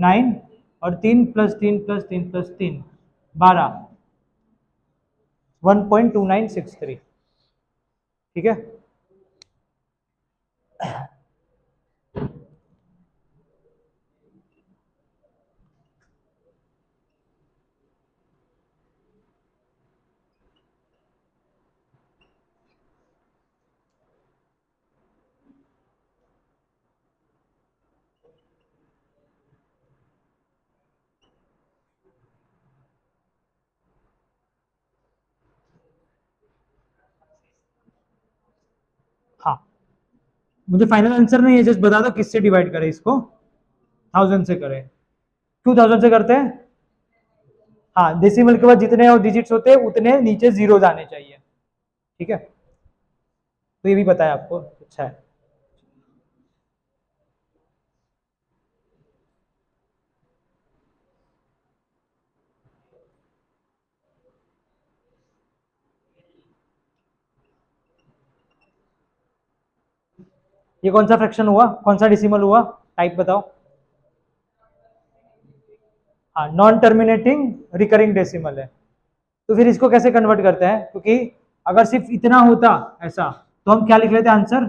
Speaker 1: 9 और 3 + 3 + 3 + 3 12 1.2963। ठीक है, हाँ मुझे फाइनल आंसर नहीं है, जस्ट बता दो किससे डिवाइड करें इसको, 1000 से करें, 2000 से करते हैं। हाँ, डेसिमल के बाद जितने और डिजिट्स होते हैं उतने नीचे जीरो आने चाहिए। ठीक है, तो ये भी पता है आपको, अच्छा है। ये कौन सा फ्रैक्शन हुआ, कौन सा डेसिमल हुआ, टाइप बताओ। हाँ, नॉन टर्मिनेटिंग रिकरिंग डेसिमल है। तो फिर इसको कैसे कन्वर्ट करते हैं, क्योंकि अगर सिर्फ इतना होता ऐसा तो हम क्या लिख लेते आंसर,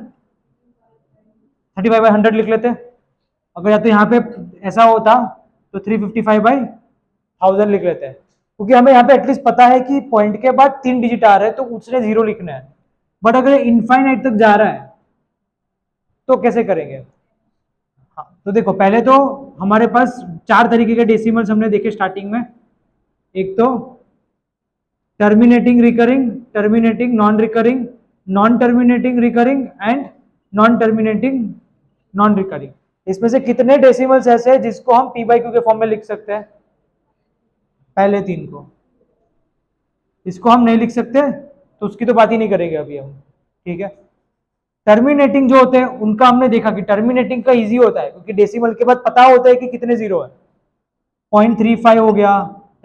Speaker 1: 35/100 लिख लेते। अगर या तो यहाँ पे ऐसा होता तो 355/1000 लिख लेते हैं, क्योंकि हमें यहाँ पे एटलीस्ट पता है कि पॉइंट के बाद 3 डिजिट आ रहे हैं तो उसने 0 लिखना है। बट अगर इनफाइनाइट तक जा रहा है तो कैसे करेंगे। हाँ, तो देखो पहले तो हमारे पास 4 तरीके के डेसिमल्स हमने देखे स्टार्टिंग में। एक तो terminating recurring, terminating non recurring, non terminating recurring and non terminating non recurring. इसमें से कितने डेसिमल्स ऐसे हैं जिसको हम p/q के फॉर्म में लिख सकते हैं, पहले 3 को। इसको हम नहीं लिख सकते तो उसकी तो बात ही नहीं करेंगे अभी हम। ठीक है, टर्मिनेटिंग जो होते हैं उनका हमने देखा कि टर्मिनेटिंग का इजी होता है, क्योंकि डेसिमल के बाद पता होता है कि कितने जीरो है, 0.35 हो गया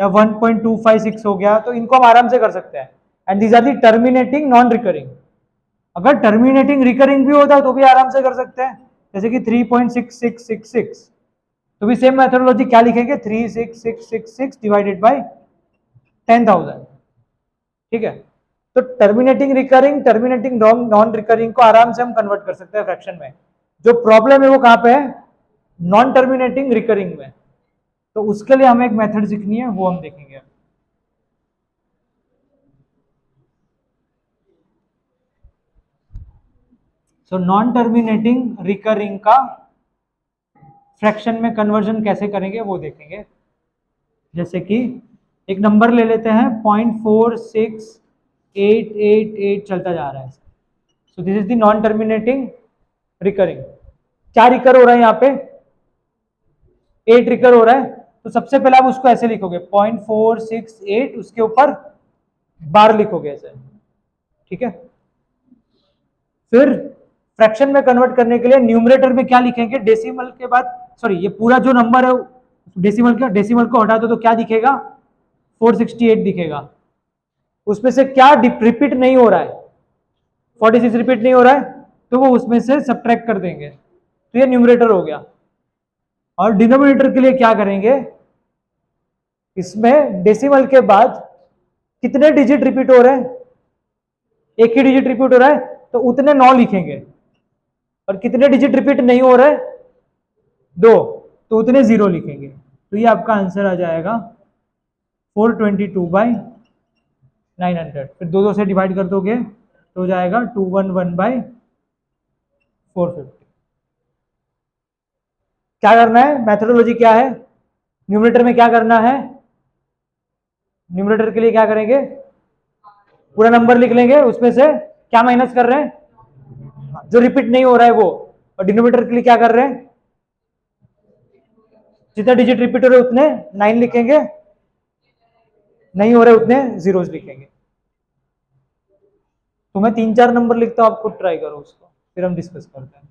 Speaker 1: या 1.256 हो गया, तो इनको हम आराम से कर सकते हैं। And these are the terminating non recurring. अगर टर्मिनेटिंग रिकरिंग भी होता है तो भी आराम से कर सकते हैं, जैसे कि 3.6666, तो भी सेम मेथोडोलॉजी क्या लिखेंगे, 36666 डिवाइडेड बाय 10,000। ठीक है, तो terminating recurring, terminating non recurring को आराम से हम कन्वर्ट कर सकते हैं फ्रैक्शन में। जो प्रॉब्लम है वो कहां पे है, नॉन टर्मिनेटिंग रिकरिंग में। तो उसके लिए हमें एक मेथड सीखनी है, वो हम देखेंगे। सो नॉन टर्मिनेटिंग रिकरिंग का फ्रैक्शन में कन्वर्जन कैसे करेंगे वो देखेंगे। जैसे कि एक नंबर ले लेते हैं 0.46888 चलता जा रहा है। सो this is the non terminating recurring. क्या रिकर हो रहा है यहाँ पे, 8 रिकर हो रहा है, तो सबसे पहले आप उसको ऐसे लिखोगे 0.468, उसके ऊपर बार लिखोगे ऐसे। ठीक है, फिर फ्रैक्शन में कन्वर्ट करने के लिए न्यूमरेटर में क्या लिखेंगे, डेसिमल के बाद, सॉरी ये पूरा जो नंबर है डेसिमल को हटा दो तो क्या दिखेगा, 468 दिखेगा। उसमें से क्या रिपीट नहीं हो रहा है, 46 रिपीट नहीं हो रहा है, तो वो उसमें से सब्ट्रैक्ट कर देंगे, तो ये न्यूमरेटर हो गया। और डिनोमिनेटर के लिए क्या करेंगे, इसमें डेसिमल के बाद कितने डिजिट रिपीट हो रहे हैं, एक ही डिजिट रिपीट हो रहा है तो उतने 9 लिखेंगे, और कितने डिजिट रिपीट नहीं हो रहे, 2, तो उतने 0 लिखेंगे। तो ये आपका आंसर आ जाएगा 422/900। फिर 2 से डिवाइड कर दोगे तो हो जाएगा 211/450। क्या करना है, मेथोडोलॉजी क्या है, न्यूमरेटर में क्या करना है, न्यूमरेटर के लिए क्या करेंगे, पूरा नंबर लिख लेंगे, उसमें से क्या माइनस कर रहे हैं, जो रिपीट नहीं हो रहा है वो, और डिनोमिनेटर के लिए क्या कर रहे हैं, जितने डिजिट रिपीट हो रहे उतने 9 लिखेंगे, नहीं हो रहे उतने जीरोस लिखेंगे। तो मैं 3-4 नंबर लिखता हूँ, आप खुद ट्राई करो उसको, फिर हम डिस्कस करते हैं।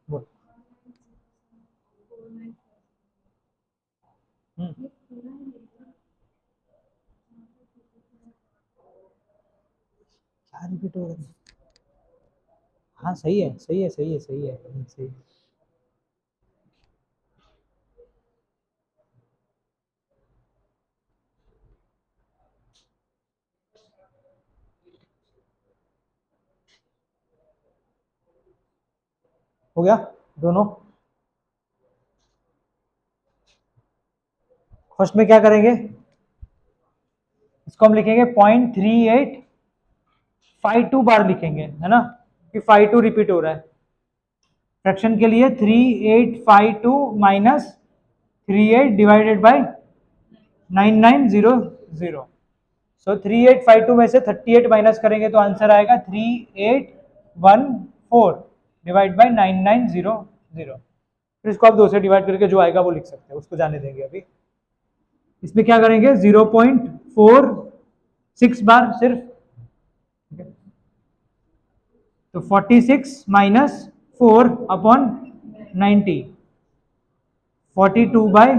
Speaker 1: बोल। हम्म, क्या रिपीट हो रहा है? हाँ सही है, सही है, सही है, सही है, सही है। हो गया दोनों। फर्स्ट में क्या करेंगे, इसको हम लिखेंगे 0.3852 बार लिखेंगे, है ना, कि 52 रिपीट हो रहा है। फ्रैक्शन के लिए 3852 माइनस 38 डिवाइडेड बाय 9900। सो 3852 में से 38 माइनस करेंगे तो आंसर आएगा 3814 डिवाइड बाय 9900। फिर इसको आप 2 से डिवाइड करके जो आएगा वो लिख सकते हैं, उसको जाने देंगे अभी। इसमें क्या करेंगे, 0.46 बार सिर्फ। तो 46 minus 4 upon 90, 42 by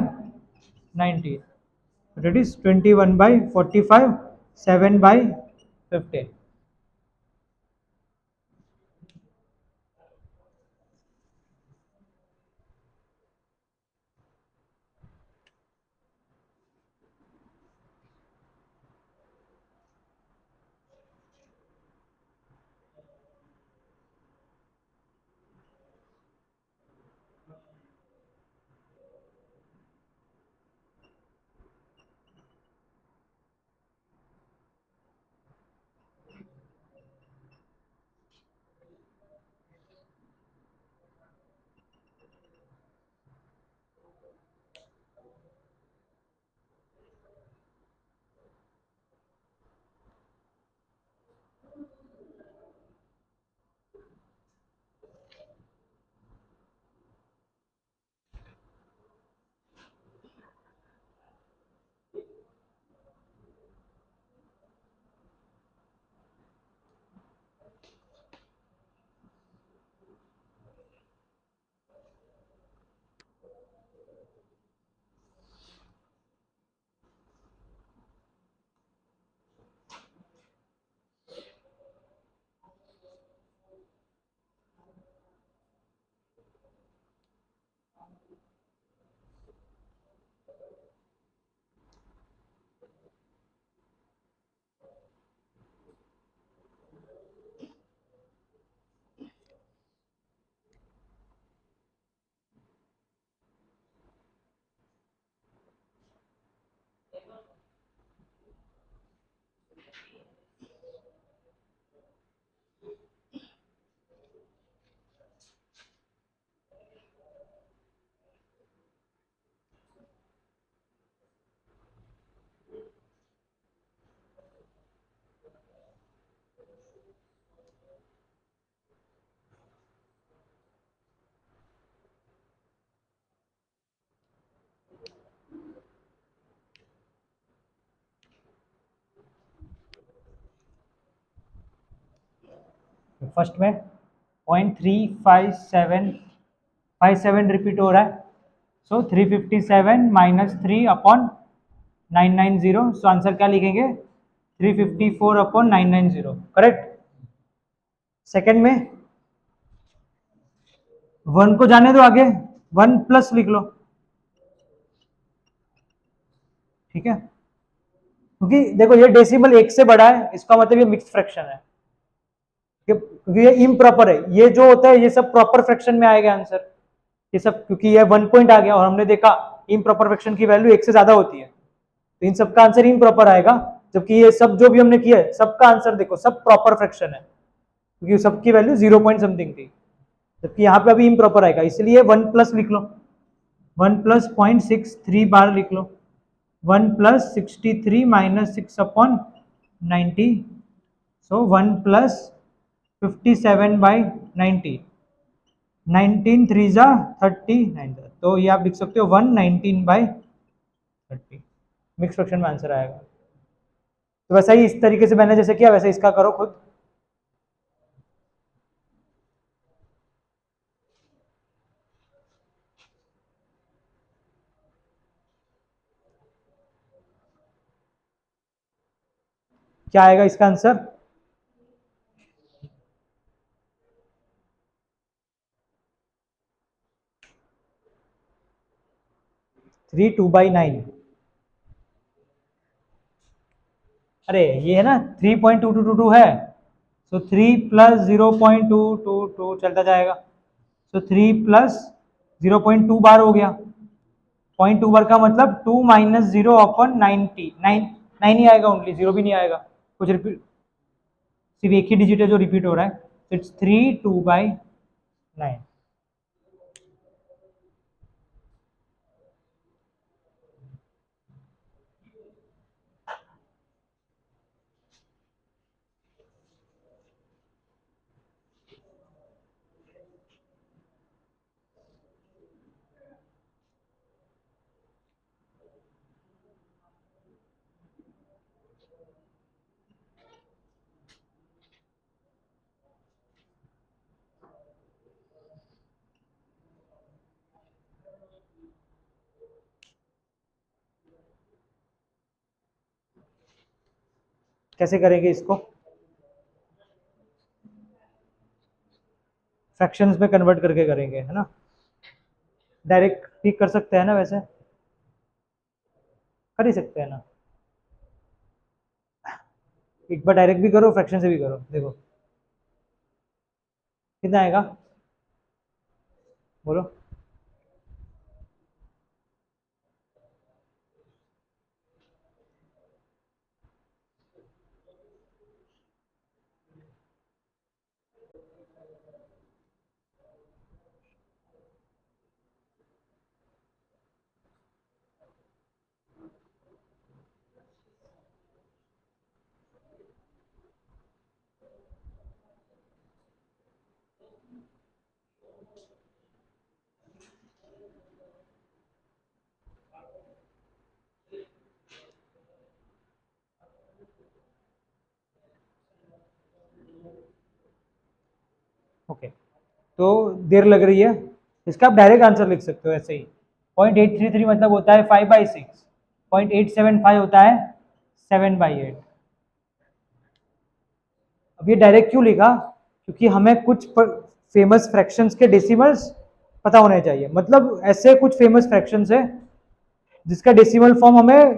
Speaker 1: 90, that is 21 by 45, 7 by 15। First में 0.35757 रिपीट हो रहा है, so 357 minus 3 upon 990, so answer क्या लिखेंगे 354 अपॉन 990, करेक्ट। सेकंड में 1 को जाने दो आगे, 1 प्लस लिख लो, ठीक है, क्योंकि देखो ये डेसिमल 1 से बड़ा है, इसका मतलब ये मिक्स फ्रैक्शन है, क्योंकि ये इम्प्रॉपर है, ये जो होता है ये सब प्रॉपर फ्रैक्शन में आएगा आंसर, ये सब, क्योंकि ये 1 पॉइंट आ गया और हमने देखा इम्प्रॉपर फ्रैक्शन की वैल्यू 1 से ज्यादा होती है, तो इन सबका आंसर इम्प्रॉपर आएगा, जबकि ये सब जो भी हमने किया है सबका आंसर देखो सब प्रॉपर फ्रैक्शन है, क्योंकि सबकी वैल्यू 0 पॉइंट समथिंग थी, जबकि यहाँ पे अभी इम्प्रॉपर आएगा, इसलिए 1 प्लस लिख लो, 1 प्लस 0.63 बार लिख लो, 1 plus 63 minus 6 upon 90, so 1 plus 57 by 90, 19 3 जा 39, तो ये आप लिख सकते हो 119 बाई 30, मिक्स फ्रैक्शन में आंसर आएगा। तो वैसा ही इस तरीके से मैंने जैसे किया वैसे इसका करो खुद। क्या आएगा इसका आंसर, 3 2/9, अरे ये है ना 3.2222 है, तो 3 प्लस 0.222 चलता जाएगा, तो 3 प्लस 0.2 बार हो गया, 0.2 बार का मतलब 2 माइनस 0 अपॉन 90, 9 ही आएगा, ओनली 0 भी नहीं आएगा, कुछ रिपीट, सिर्फ एक ही डिजिट है जो रिपीट हो रहा है, तो इट्स 3 2/9। कैसे करेंगे इसको, फ्रैक्शंस में कन्वर्ट करके करेंगे, है ना, डायरेक्ट ठीक कर सकते हैं ना, वैसे कर ही सकते हैं ना, एक बार डायरेक्ट भी करो फ्रैक्शन से भी करो, देखो कितना आएगा, बोलो। ओके, तो देर लग रही है, इसका आप डायरेक्ट आंसर लिख सकते हो ऐसे ही, 0.833 मतलब होता है 5/6, 0.875 होता है 7/8। अब ये डायरेक्ट क्यों लिखा, क्योंकि हमें कुछ फेमस फ्रैक्शंस के डेसिमल्स पता होने चाहिए, मतलब ऐसे कुछ फेमस फ्रैक्शंस है जिसका डेसिमल फॉर्म हमें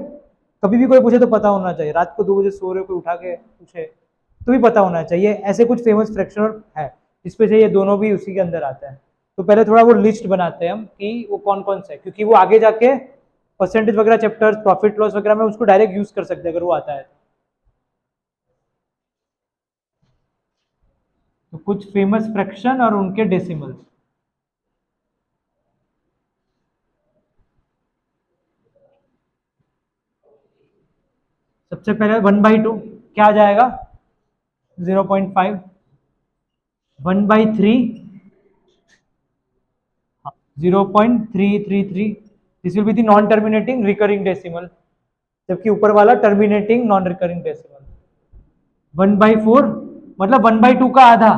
Speaker 1: कभी भी कोई पूछे तो पता होना चाहिए, रात को 2 बजे सो रहे कोई उठा के पूछे तो भी पता होना चाहिए, ऐसे कुछ फेमस फ्रैक्शन है जिसपे से ये दोनों भी उसी के अंदर आता है। तो पहले थोड़ा वो लिस्ट बनाते हैं हम कि वो कौन कौन से है, क्योंकि वो आगे जाके परसेंटेज वगैरह चैप्टर्स प्रॉफिट लॉस वगैरह में उसको डायरेक्ट यूज कर सकते हैं अगर वो आता है। तो कुछ फेमस फ्रैक्शन और उनके डेसिमल्स, सबसे पहले 1/2 क्या आ जाएगा 0.5, 1/3 0.333, this will be the non terminating recurring decimal, जबकि ऊपर वाला टर्मिनेटिंग नॉन रिकरिंग डेसिमल। 1/4 मतलब 1/2 का आधा,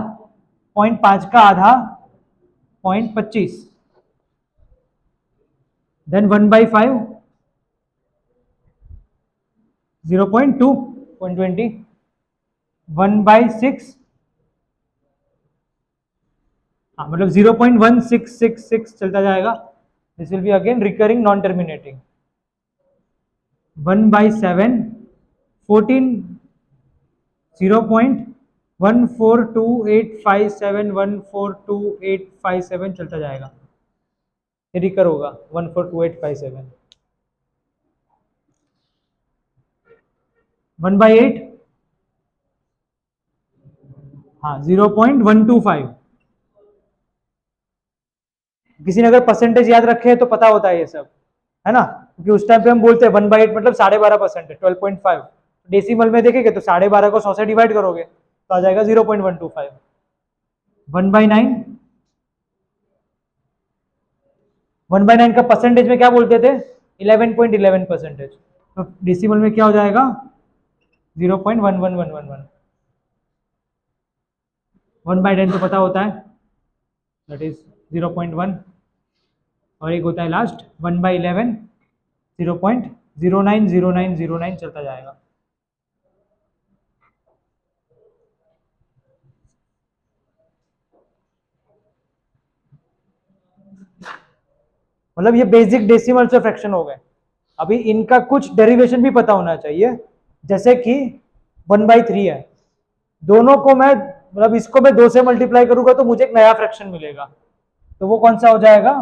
Speaker 1: 0.5 का आधा 0.25, देन 1/5 0.2 0.20 1/6 हाँ मतलब 0.1666 चलता जाएगा. This will be again recurring non terminating. 1/7 14 0.142857 चलता जाएगा. ये रिकर होगा 142857. 1/8 हाँ 0.125. किसी ने अगर परसेंटेज याद रखे है तो पता होता है ये सब, है ना, क्योंकि उस टाइम पे हम बोलते हैं 1/8 मतलब 12.5% है 12.5. डेसिमल में देखेंगे तो 12.5 को 100 से डिवाइड करोगे तो आ जाएगा 0.125. 1/9 1/9 का परसेंटेज में क्या बोलते थे 11.11%. तो डेसिमल में क्या हो जाएगा 0.11111. 1/10 तो पता होता है दैट इज 0.1. और एक होता है लास्ट 1/11 0.090909 चलता जाएगा. मतलब ये बेसिक डेसिमल से फ्रैक्शन हो गए. अभी इनका कुछ डेरिवेशन भी पता होना चाहिए. जैसे कि 1/3 है, दोनों को मैं मतलब इसको मैं 2 से मल्टीप्लाई करूंगा तो मुझे एक नया फ्रैक्शन मिलेगा. तो वो कौन सा हो जाएगा.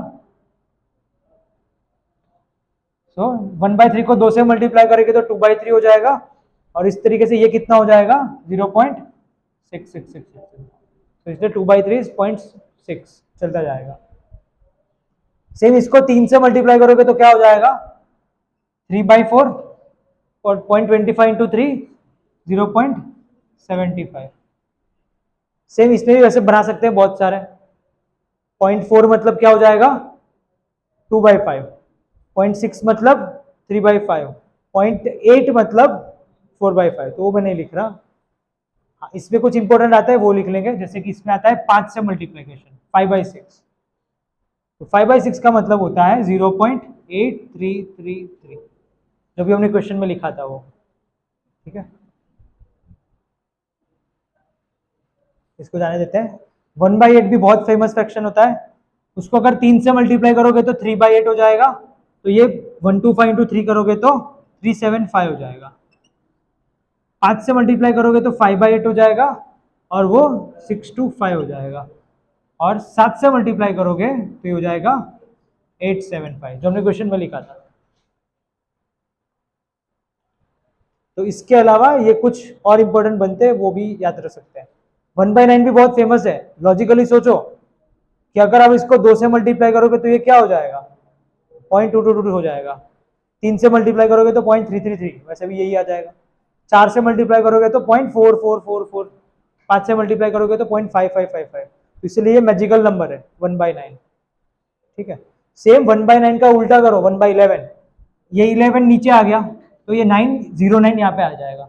Speaker 1: सो 1/3 को 2 से मल्टीप्लाई करेंगे तो 2/3 हो जाएगा. और इस तरीके से ये कितना हो जाएगा 0.6666. तो इसलिए 2/3 0.6 चलता जाएगा. सेम इसको 3 से मल्टीप्लाई करोगे तो क्या हो जाएगा 3/4 और 0.25 इंटू 3 0.75. सेम इसमें भी वैसे बना सकते हैं बहुत सारे. 0.4 मतलब क्या हो जाएगा 2/5. 0.6 मतलब 3/5. 0.8 मतलब 4/5. तो वो मैं नहीं लिख रहा. हाँ, इसमें कुछ इंपॉर्टेंट आता है वो लिख लेंगे. जैसे कि इसमें आता है 5 से मल्टीप्लीकेशन 5/6. तो 5/6 का मतलब होता है 0.8333, जो भी हमने क्वेश्चन में लिखा था वो. ठीक है, इसको जाने देते हैं. 1/8 भी बहुत फेमस फ्रैक्शन होता है. उसको अगर 3 से मल्टीप्लाई करोगे तो 3/8 हो जाएगा. तो ये 125 इंटू 3 करोगे तो 375 हो जाएगा. 5 से मल्टीप्लाई करोगे तो 5/8 हो जाएगा और वो 625 हो जाएगा. और 7 से मल्टीप्लाई करोगे तो ये हो जाएगा 875, जो हमने क्वेश्चन में लिखा था. तो इसके अलावा ये कुछ और इंपॉर्टेंट बनते हैं वो भी याद रख सकते हैं. 1/9 भी बहुत फेमस है. लॉजिकली सोचो कि अगर आप इसको 2 से मल्टीप्लाई करोगे तो ये क्या हो जाएगा 0.222 हो जाएगा. 3 से मल्टीप्लाई करोगे तो 0.333, वैसे भी यही आ जाएगा. 4 से मल्टीप्लाई करोगे तो 0.4444. 5 से मल्टीप्लाई करोगे तो 0.5555. तो इसलिए ये मैजिकल नंबर है 1/9. ठीक है. सेम 1/9 का उल्टा करो 1/11. ये 11 नीचे आ गया तो ये 909 यहाँ पे आ जाएगा.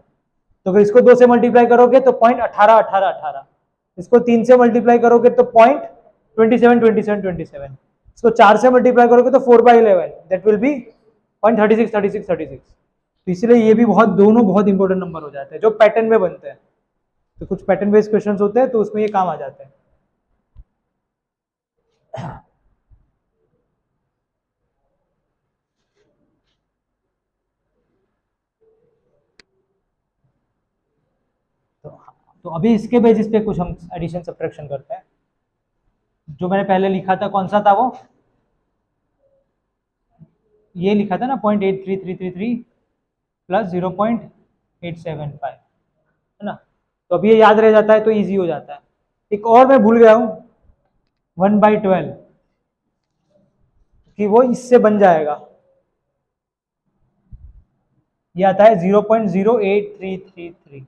Speaker 1: तो फिर इसको 2 से मल्टीप्लाई करोगे तो 0.181818. इसको 3 से मल्टीप्लाई करोगे तो 0.272727. इसको 4 से मल्टीप्लाई करोगे तो 4/11 दैट विल बी 0.363636. तो इसलिए ये भी बहुत दोनों बहुत इंपॉर्टेंट नंबर हो जाते हैं जो पैटर्न में बनते हैं. तो कुछ पैटर्न बेस्ड क्वेश्चंस होते हैं तो उसमें ये काम आ जाते हैं. तो तो अभी इसके बेसिस पे कुछ हम एडिशन सब्ट्रैक्शन करते हैं. जो मैंने पहले लिखा था कौन सा था वो, ये लिखा था ना 0.83333 प्लस 0.875, है ना. तो अभी ये याद रह जाता है तो इजी हो जाता है. एक और मैं भूल गया हूँ 1/12 कि वो इससे बन जाएगा. ये आता है 0.08333.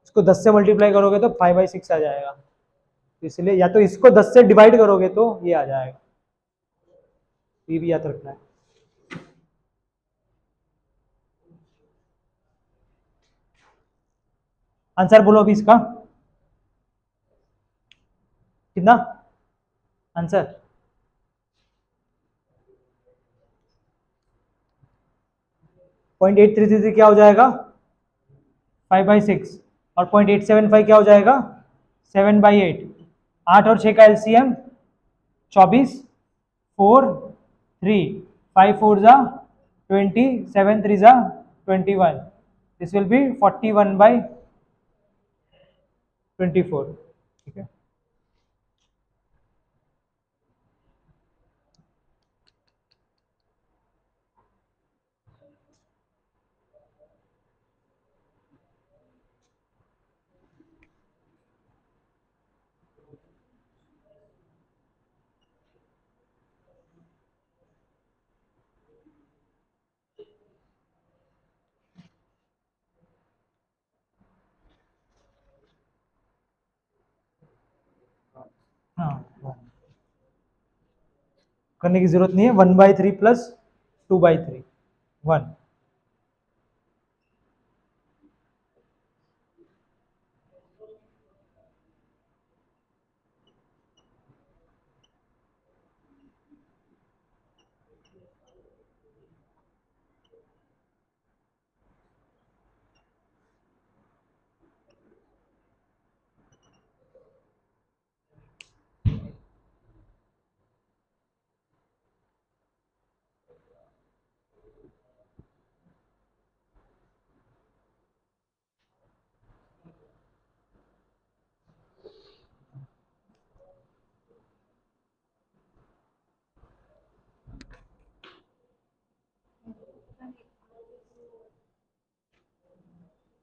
Speaker 1: इसको 10 से मल्टीप्लाई करोगे तो 5/6 आ जाएगा. तो इसलिए या तो इसको 10 से डिवाइड करोगे तो ये आ जाएगा. ये भी याद रखना है. आंसर बोलो अभी इसका कितना. आंसर 0.833 क्या हो जाएगा 5/6 और 0.875 क्या हो जाएगा 7/8। 8 और 6 का एलसीएम 24, 4 3 5 4 जा 20, 7 3 जा 21। This will be 41/24। ठीक है। हाँ, करने की जरूरत नहीं है। 1/3 प्लस 2/3 1।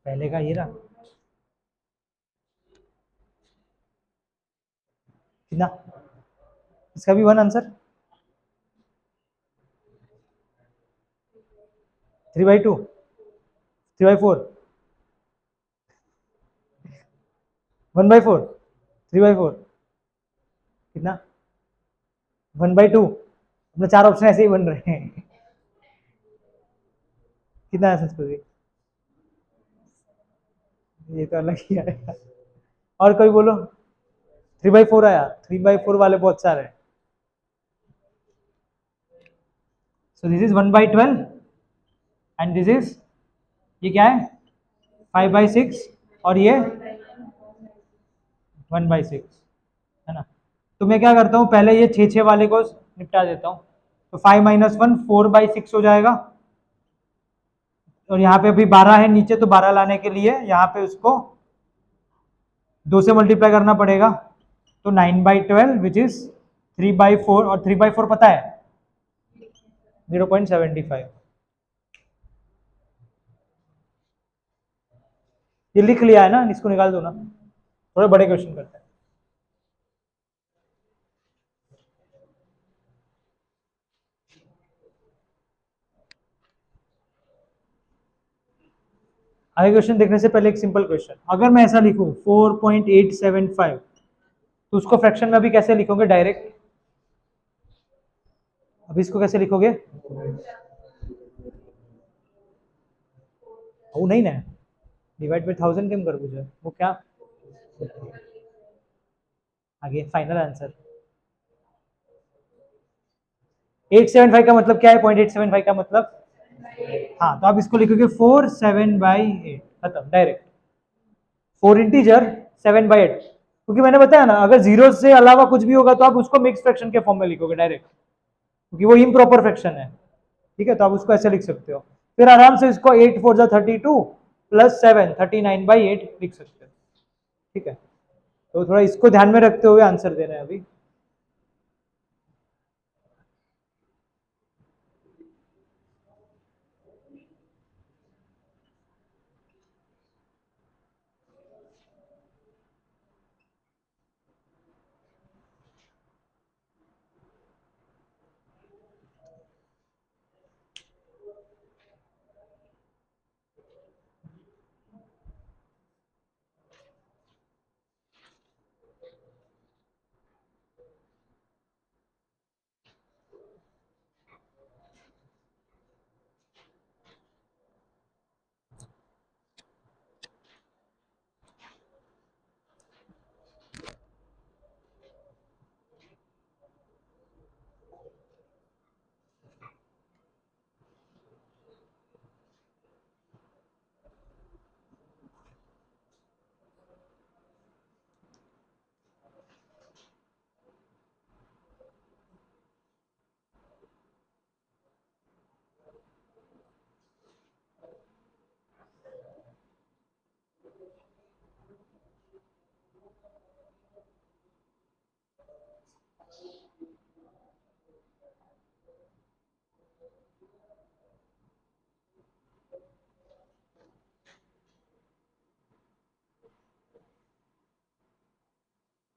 Speaker 1: पहले का ये रहा कितना, इसका भी 1 आंसर 3/2 3/4 1/4 3/4 कितना 1/2। अपने 4 ऑप्शन ऐसे ही बन रहे हैं। कितना आंसर करोगे, ये तो अलग ही आएगा। और कोई बोलो। 3/4 आया, 3/4 वाले बहुत सारे हैं। सो this is 1/12 and this is, ये क्या है 5/6 और ये 1/6 है ना। तो मैं क्या करता हूँ, पहले ये 6 वाले को निपटा देता हूँ। तो 5 - 1 4/6 हो जाएगा। और यहाँ पे अभी 12 है नीचे, तो 12 लाने के लिए यहाँ पे उसको 2 से मल्टीप्लाई करना पड़ेगा। तो 9/12 विच इज 3/4, और 3/4 पता है 0.75। ये लिख लिया है ना, इसको निकाल दो ना, थोड़े बड़े क्वेश्चन करते हैं। आगे क्वेश्चन देखने से पहले एक सिंपल क्वेश्चन, अगर मैं ऐसा लिखूं 4.875, तो उसको फ्रैक्शन में अभी कैसे लिखोगे डायरेक्ट, अभी इसको कैसे लिखोगे, वो नहीं ना, डिवाइड बाय 1000 केम कर मुझे वो क्या, आगे फाइनल आंसर 875 का मतलब क्या है, 0.875 का मतलब, हाँ तो आप इसको लिखोगे 4/7/8, खत्म डायरेक्ट। 4 इंटीजर 7/8, क्योंकि मैंने बताया ना अगर जीरो से अलावा कुछ भी होगा तो आप उसको मिक्स फ्रैक्शन के फॉर्म में लिखोगे डायरेक्ट, क्योंकि वो इम्प्रॉपर फ्रैक्शन है। ठीक है, तो आप उसको ऐसे लिख सकते हो। फिर आराम से इसको 8 4 जा 32 प्लस 7 39/8 लिख सकते हो। ठीक है, तो थोड़ा इसको ध्यान में रखते हुए आंसर दे रहे हैं अभी।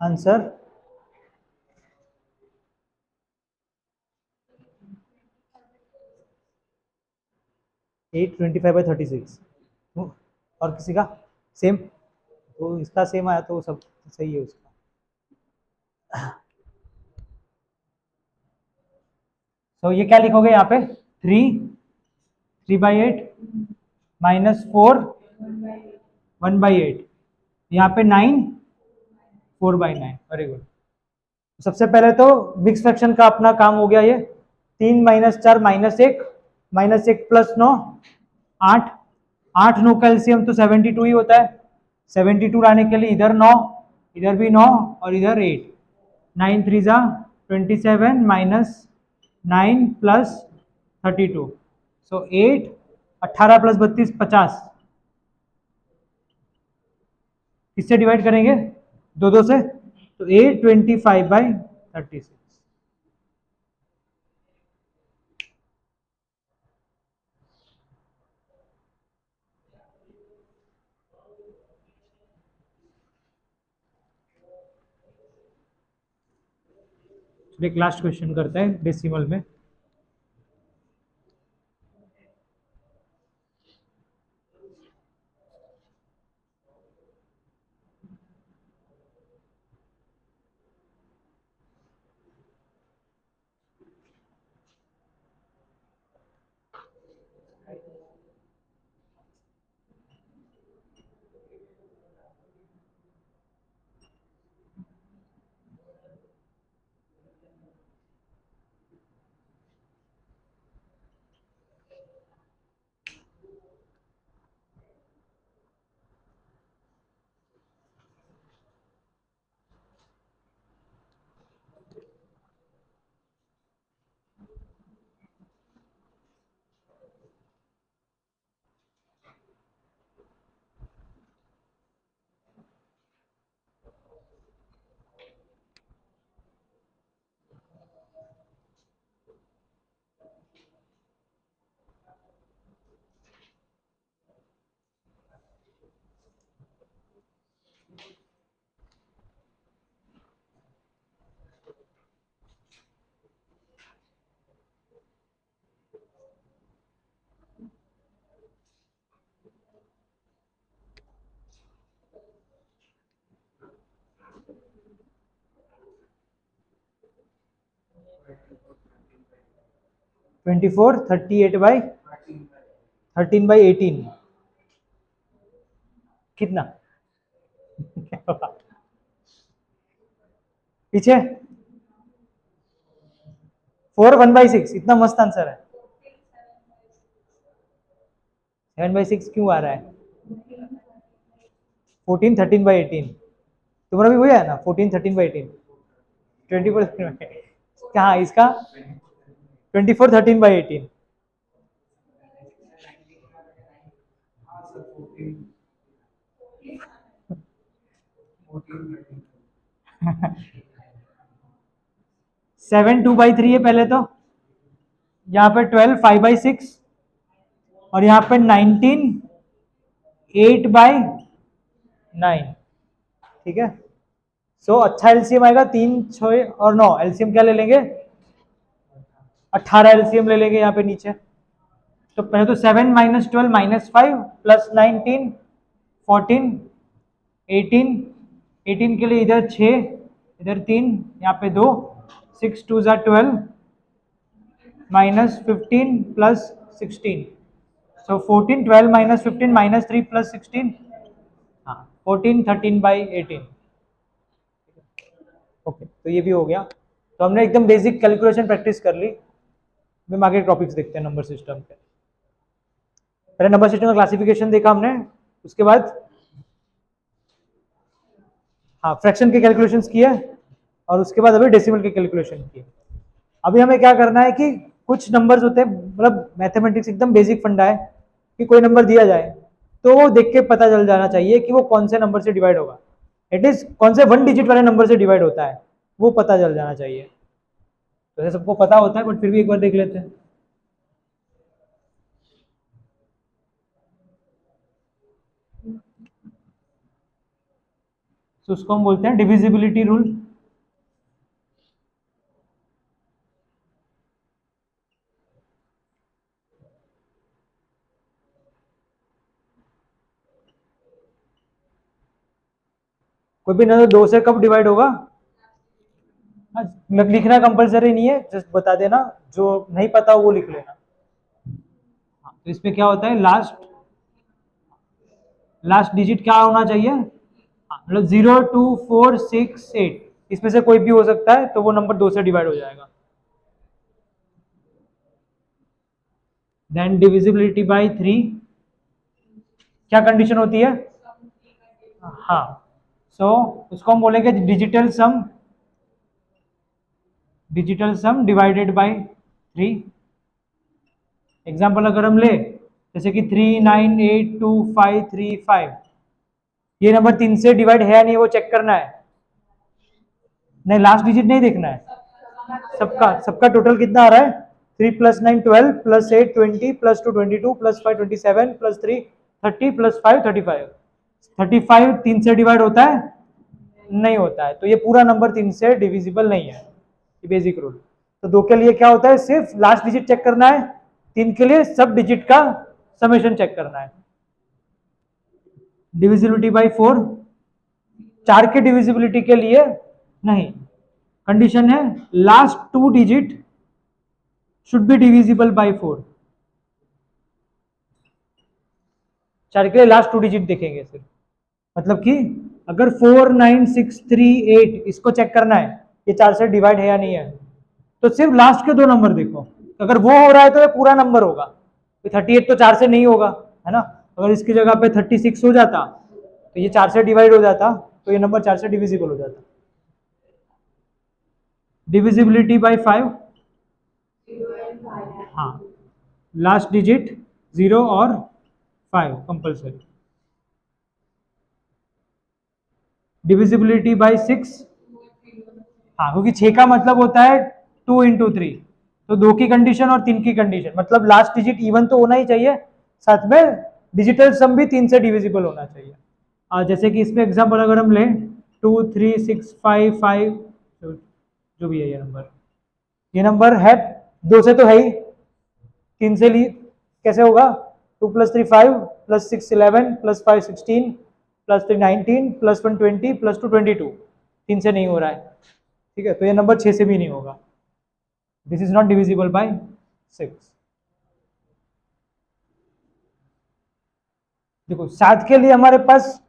Speaker 1: आंसर 825/36। और किसी का सेम? तो इसका सेम आया तो सब सही है उसका। तो ये क्या लिखोगे यहाँ पे? 3/8 -4 1/8, यहाँ पे 9 4/9। Very good. सबसे पहले तो मिक्स फ्रैक्शन का अपना काम हो गया। ये 3 - 4 -1 -1 + 9 8। 8 9 का एलसीएम तो 72 ही होता है। 72 लाने के लिए इधर 9, इधर भी 9 और इधर 8। 9 3 जा 27 -9 + 32। सो 8 18 + 32 50। किससे डिवाइड करेंगे? दो दो से। तो 825/36। एक लास्ट क्वेश्चन करते हैं डेसिमल में। ट्वेंटी फोर 38/13/18 कितना? पीछे 4 1/6। इतना मस्त आंसर है। 7/6 क्यों आ रहा है? 14 13/18। तुम्हारा भी वही है ना? 14 13/18। 24 कहाँ इसका? 24 13/18। सेवन 2/3 है पहले तो। यहाँ पे 12 5/6 और यहाँ पे 19 8/9। ठीक है। सो अच्छा एलसीएम आएगा 3 6 और 9। एलसीएम क्या ले लेंगे? 18 एलसीएम ले लेंगे यहाँ पे नीचे। तो पहले तो 7 -12 -5 + 19 14 18। 18 के लिए इधर 6, इधर 3, यहाँ पे 2। 6 2 ज़ा 12 -15 + 16। सो 14 12 -15 -3 + 16। हाँ 14 13/18। ओके, तो ये भी हो गया। तो हमने एकदम बेसिक कैलकुलेशन प्रैक्टिस कर ली। हम आगे टॉपिक्स देखते हैं नंबर सिस्टम के। पहले नंबर सिस्टम का क्लासिफिकेशन देखा हमने, उसके बाद हाँ फ्रैक्शन के कैलकुलेशंस किए और उसके बाद अभी डेसिमल के कैलकुलेशन किए। अभी हमें क्या करना है कि कुछ नंबर्स होते हैं, मतलब मैथमेटिक्स एकदम बेसिक फंडा है कि कोई नंबर दिया जाए तो वो देख के पता चल जाना चाहिए कि वो कौन से नंबर से डिवाइड होगा। इट इज कौन से 1 डिजिट वाले नंबर से डिवाइड होता है, वो पता चल जाना चाहिए। तो ये सबको पता होता है बट फिर भी एक बार देख लेते हैं। तो उसको हम बोलते हैं डिविजिबिलिटी रूल। कोई भी नंबर 2 से कब डिवाइड होगा? हाँ, लिखना कंपलसरी नहीं है, जस्ट बता देना, जो नहीं पता वो लिख लेना। हाँ, तो इसमें क्या होता है, लास्ट डिजिट क्या होना चाहिए? हाँ, मतलब 0 2 4 6 8 इसमें से कोई भी हो सकता है, तो वो नंबर 2 से डिवाइड हो जाएगा। देन डिविजिबिलिटी बाय 3, क्या कंडीशन होती है? हाँ, सो उसको हम बोलेंगे digital some divided by 3। Example अगर हम ले, जैसे कि 3 9 8 2 5 3 5, ये नंबर 3 से डिवाइड है या नहीं वो चेक करना है। नहीं, लास्ट डिजिट नहीं देखना है, सबका सबका टोटल कितना आ रहा है? 3 + 9 12 +8 20 +2 22 +5 27 +3 30 +5 35। 35 3 से डिवाइड होता है? नहीं होता है, तो ये पूरा नंबर 3 से डिविजिबल नहीं है, ये बेसिक रूल। तो 2 के लिए क्या होता है, सिर्फ लास्ट डिजिट चेक करना है, 3 के लिए सब डिजिट का समेशन चेक करना है। डिविजिबिलिटी बाय 4, 4 के डिविजिबिलिटी के लिए नहीं, कंडीशन है last 2 digit should be divisible bye 4। 4 के लिए लास्ट 2 डिजिट देखेंगे सिर्फ, मतलब कि अगर 4 9 6 3 8 इसको चेक करना है ये 4 से डिवाइड है या नहीं है, तो सिर्फ लास्ट के 2 नंबर देखो, अगर वो हो रहा है तो ये पूरा नंबर होगा। तो 38 तो 4 से नहीं होगा, है ना? अगर इसकी जगह पे 36 हो जाता तो ये 4 से डिवाइड हो जाता, तो ये नंबर 4 से डिविजिबल हो जाता। डिविजिबिलिटी बाय 5, हाँ, लास्ट डिजिट 0 और 5 कंपल्सरी। डिविजिबिलिटी बाय 6, हाँ, क्योंकि 6 का मतलब होता है 2 × 3, तो 2 की कंडीशन और 3 की कंडीशन, मतलब लास्ट डिजिट इवन तो होना ही चाहिए, साथ में डिजिटल सम भी 3 से डिविजिबल होना चाहिए। जैसे कि इसमें एग्जांपल अगर हम लें 2 3 6 5 5, जो भी है ये नंबर है 2 से तो है ही, 3 से ली कैसे होगा? 2 + 3 5 +6 11 +5 16 +3 19 +1 20 +2 22, 3 से नहीं हो रहा है, ठीक है, तो ये नंबर 6 से भी नहीं होगा। This is not divisible by 6। देखो 7 के लिए हमारे पास,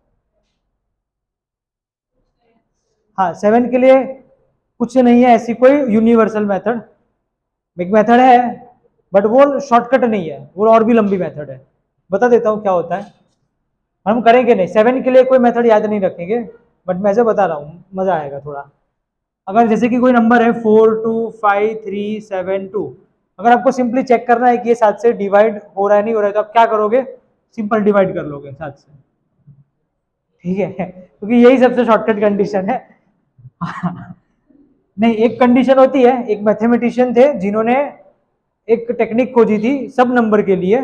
Speaker 1: हाँ, 7 के लिए कुछ नहीं है ऐसी कोई यूनिवर्सल मेथड, एक मेथड है बट वो शॉर्टकट नहीं है, वो और भी लंबी मेथड है, बता देता हूँ क्या होता है। हम करेंगे नहीं, 7 के लिए कोई मेथड याद नहीं रखेंगे, बट मैं ऐसे बता रहा हूँ, मजा आएगा थोड़ा। अगर जैसे कि कोई नंबर है 4 2 5 3 7 2, अगर आपको सिंपली चेक करना है कि ये 7 से डिवाइड हो रहा है नहीं हो रहा है, तो आप क्या करोगे? सिंपल डिवाइड कर लोगे 7 से, ठीक है, क्योंकि यही सबसे शॉर्टकट कंडीशन है। नहीं, एक कंडीशन होती है, एक मैथमेटिशियन थे जिन्होंने एक टेक्निक खोजी थी सब नंबर के लिए,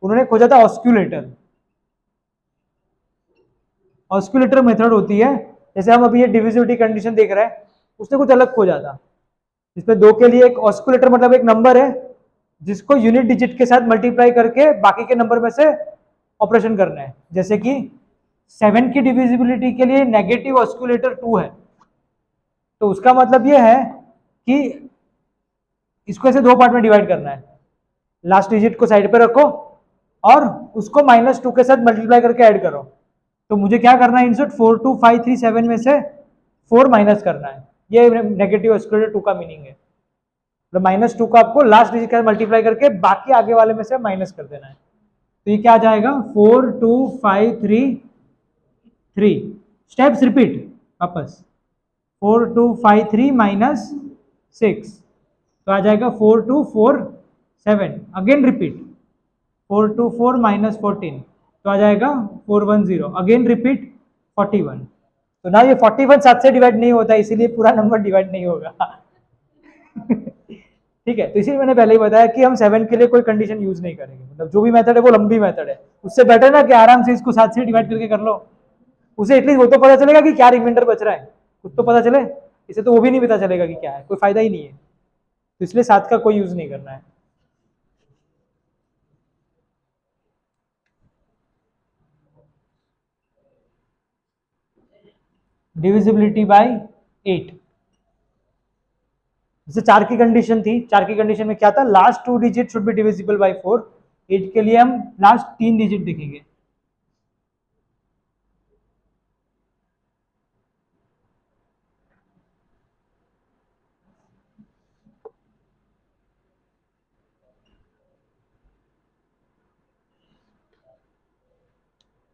Speaker 1: उन्होंने खोजा था ऑस्क्यूलेटर। ऑस्क्यूलेटर मेथड होती है, जैसे हम अभी ये डिविजिबिलिटी कंडीशन देख रहे हैं, उसने कुछ अलग खोजा था, इसमें 2 के लिए एक ऑस्क्यूलेटर, मतलब एक नंबर है जिसको यूनिट डिजिट के साथ मल्टीप्लाई करके बाकी के नंबर में से ऑपरेशन करना है। जैसे कि 7 की डिविजिबिलिटी के लिए नेगेटिव ऑस्क्यूलेटर 2 है, तो उसका मतलब ये है कि इसको ऐसे 2 पार्ट में डिवाइड करना है, लास्ट डिजिट को साइड पे रखो और उसको -2 के साथ मल्टीप्लाई करके ऐड करो। तो मुझे क्या करना है, इनसुट 4 2 5 3 7 में से 4 माइनस करना है, ये नेगेटिव ऑस्क्यूलेटर 2 का मीनिंग है। तो -2 का आपको लास्ट डिजिट का मल्टीप्लाई करके बाकी आगे वाले में से माइनस कर देना है, तो ये क्या आ जाएगा 4 2 5 3 3, स्टेप्स रिपीट वापस, 4 2 5 3 -6, तो आ जाएगा 4 2 4 7, अगेन रिपीट 4 2 4 -14, तो आ जाएगा 4 1 0, अगेन रिपीट 41। तो ना ये 41 7 से डिवाइड नहीं होता, इसीलिए पूरा नंबर डिवाइड नहीं होगा। ठीक है, तो इसीलिए मैंने पहले ही बताया कि हम 7 के लिए कोई कंडीशन यूज नहीं करेंगे, मतलब जो भी मेथड है वो लंबी मेथड है, उससे बेटर ना कि आराम से इसको 7 से डिवाइड करके कर लो। उसे एटलीस्ट वो तो पता चलेगा कि क्या रिमाइंडर बच रहा है, कुछ तो पता चले। इसे तो वो भी नहीं पता चलेगा कि क्या है, कोई फायदा ही नहीं है, तो इसलिए 7 का कोई यूज नहीं करना है। डिविजिबिलिटी बाय 8, जैसे 4 की कंडीशन थी, 4 की कंडीशन में क्या था, last 2 digit should be divisible bye 4। 8 के लिए हम लास्ट 3 डिजिट देखेंगे।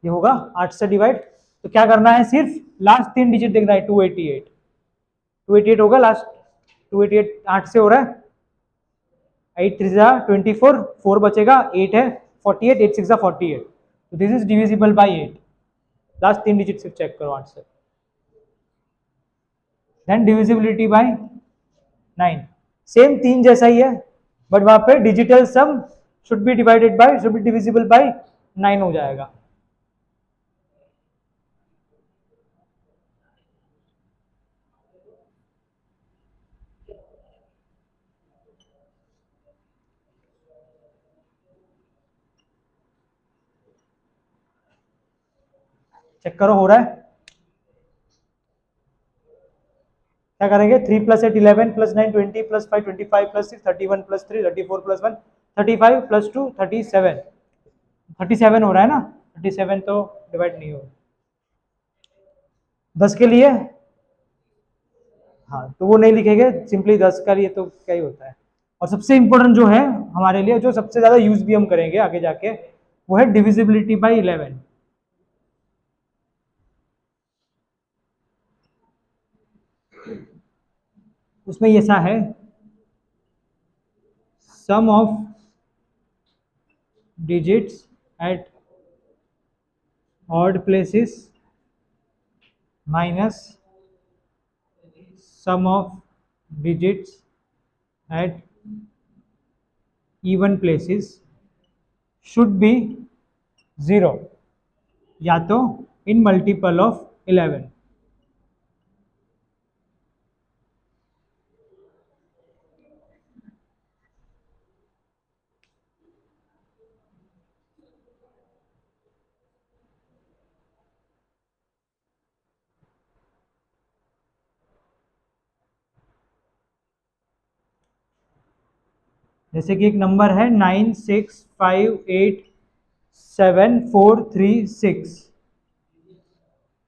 Speaker 1: ये होगा 8 से डिवाइड, तो क्या करना है, सिर्फ लास्ट 3 डिजिट देखना है, 288, 288 होगा लास्ट, 288 8 से हो रहा है, 8 3 जा 24, 4 बचेगा, 8 है 48, 8 6 जा 48, तो this is divisible by 8। Last 3 digit सिर्फ चेक करो 8 से। देन डिविजिबिलिटी बाय 9, सेम 3 जैसा ही है, बट वहां पे digital sum should be divided by, should be divisible by 9 हो जाएगा। चेक करो हो रहा है, क्या करेंगे, 3 plus 8 11 plus 9 20 plus 5 25 plus 6 31 plus 3 34 plus 1 35 plus 2 37, 37 हो रहा है ना, 37 तो डिवाइड नहीं हो, 10 के लिए, हाँ तो वो नहीं लिखेंगे, सिंपली 10 का लिए तो क्या ही होता है। और सबसे इंपॉर्टेंट जो है हमारे लिए, जो सबसे ज्यादा यूज भी हम करेंगे आगे जाके, वो है डिविजिबिलिटी बाय 11। उसमें ऐसा है, sum of digits at odd places minus sum of digits at even places should be 0, या तो इन मल्टीपल ऑफ 11। जैसे कि एक नंबर है 96587 436,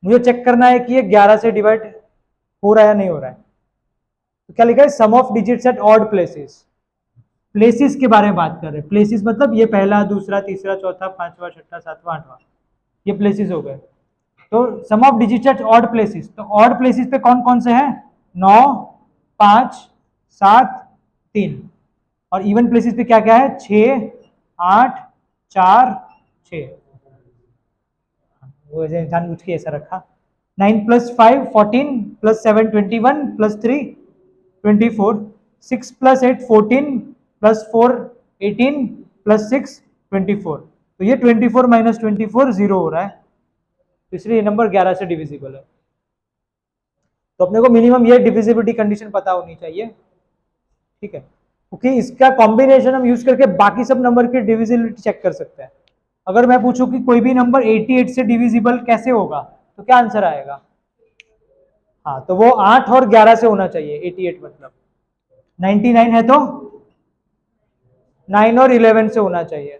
Speaker 1: मुझे चेक करना है कि ये 11 से डिवाइड हो रहा है या नहीं हो रहा है, तो क्या लिखा है, sum of digits at odd places. Places के बारे में बात कर रहे हैं, प्लेसेस मतलब ये पहला दूसरा तीसरा चौथा पांचवा छठा सातवां आठवां, ये प्लेसेस हो गए। तो sum of digits at odd places, तो ऑड प्लेसेस पे कौन कौन से हैं, 9 5 7 3, और इवन प्लेसेस पे क्या क्या है, 6 8 4 6, वो ऐसे जानबूझ के ऐसा रखा। 9 plus 5 14 plus 7 21 plus 3 24, 6 plus 8 14 plus 4 18 plus 6 24, तो ये 24 माइनस 24 0 हो रहा है, तो इसलिए ये नंबर 11 से डिविजिबल है। तो अपने को मिनिमम ये डिविजिबिलिटी कंडीशन पता होनी चाहिए, ठीक है, क्योंकि इसका कॉम्बिनेशन हम यूज करके बाकी सब नंबर की डिविजिबिलिटी चेक कर सकते हैं। अगर मैं पूछूं कि कोई भी नंबर 88 से डिविजिबल कैसे होगा, तो क्या आंसर आएगा, हाँ तो वो 8 और 11 से होना चाहिए, 88 मतलब, 99 है तो 9 और 11 से होना चाहिए,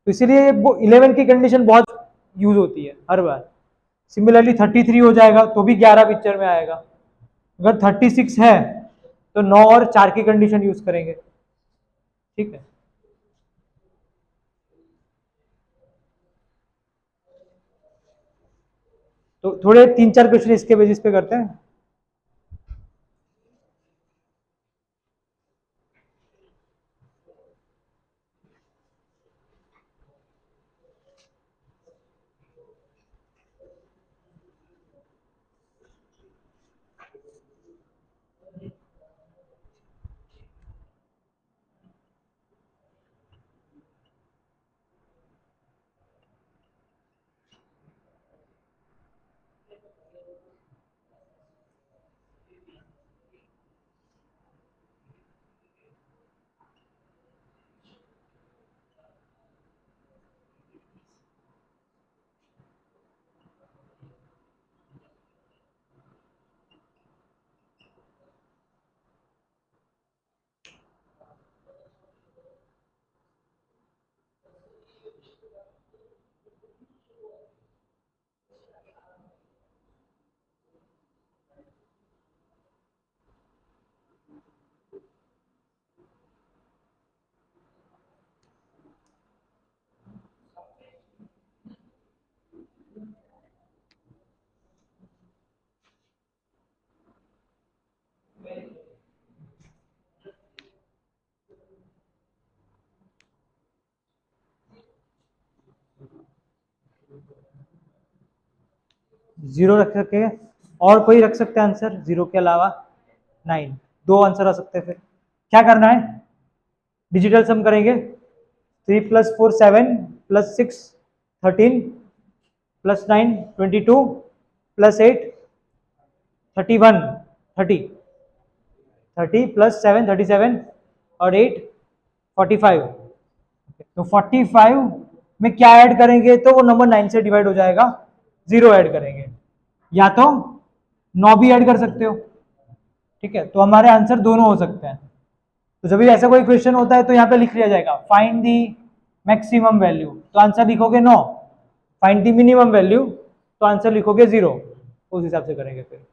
Speaker 1: तो इसीलिए वो 11 की कंडीशन बहुत यूज होती है हर बार। सिमिलरली 33 हो जाएगा तो भी 11 पिक्चर में आएगा, अगर 36 है तो 9 और 4 की कंडीशन यूज करेंगे, ठीक है। तो थोड़े 3 4 क्वेश्चन इसके बेसिस पे करते हैं। जीरो रख सकते हैं, और कोई रख सकते हैं आंसर जीरो के अलावा? 9। दो आंसर आ सकते हैं। फिर क्या करना है? डिजिटल सम करेंगे। 3 + 4 7 + 6 13 + 9 22 + 8 31 30 30 + 7 37 और 8 45। तो 45 में क्या ऐड करेंगे तो वो नंबर 9 से डिवाइड हो जाएगा? 0 ऐड करेंगे, या तो 9 भी ऐड कर सकते हो। ठीक है, तो हमारे आंसर दोनों हो सकते हैं। तो जब भी ऐसा कोई क्वेश्चन होता है तो यहाँ पे लिख लिया जाएगा फाइंड दी मैक्सिमम वैल्यू, तो आंसर लिखोगे 9। फाइंड दी मिनिमम वैल्यू, तो आंसर लिखोगे 0। उस हिसाब से करेंगे फिर।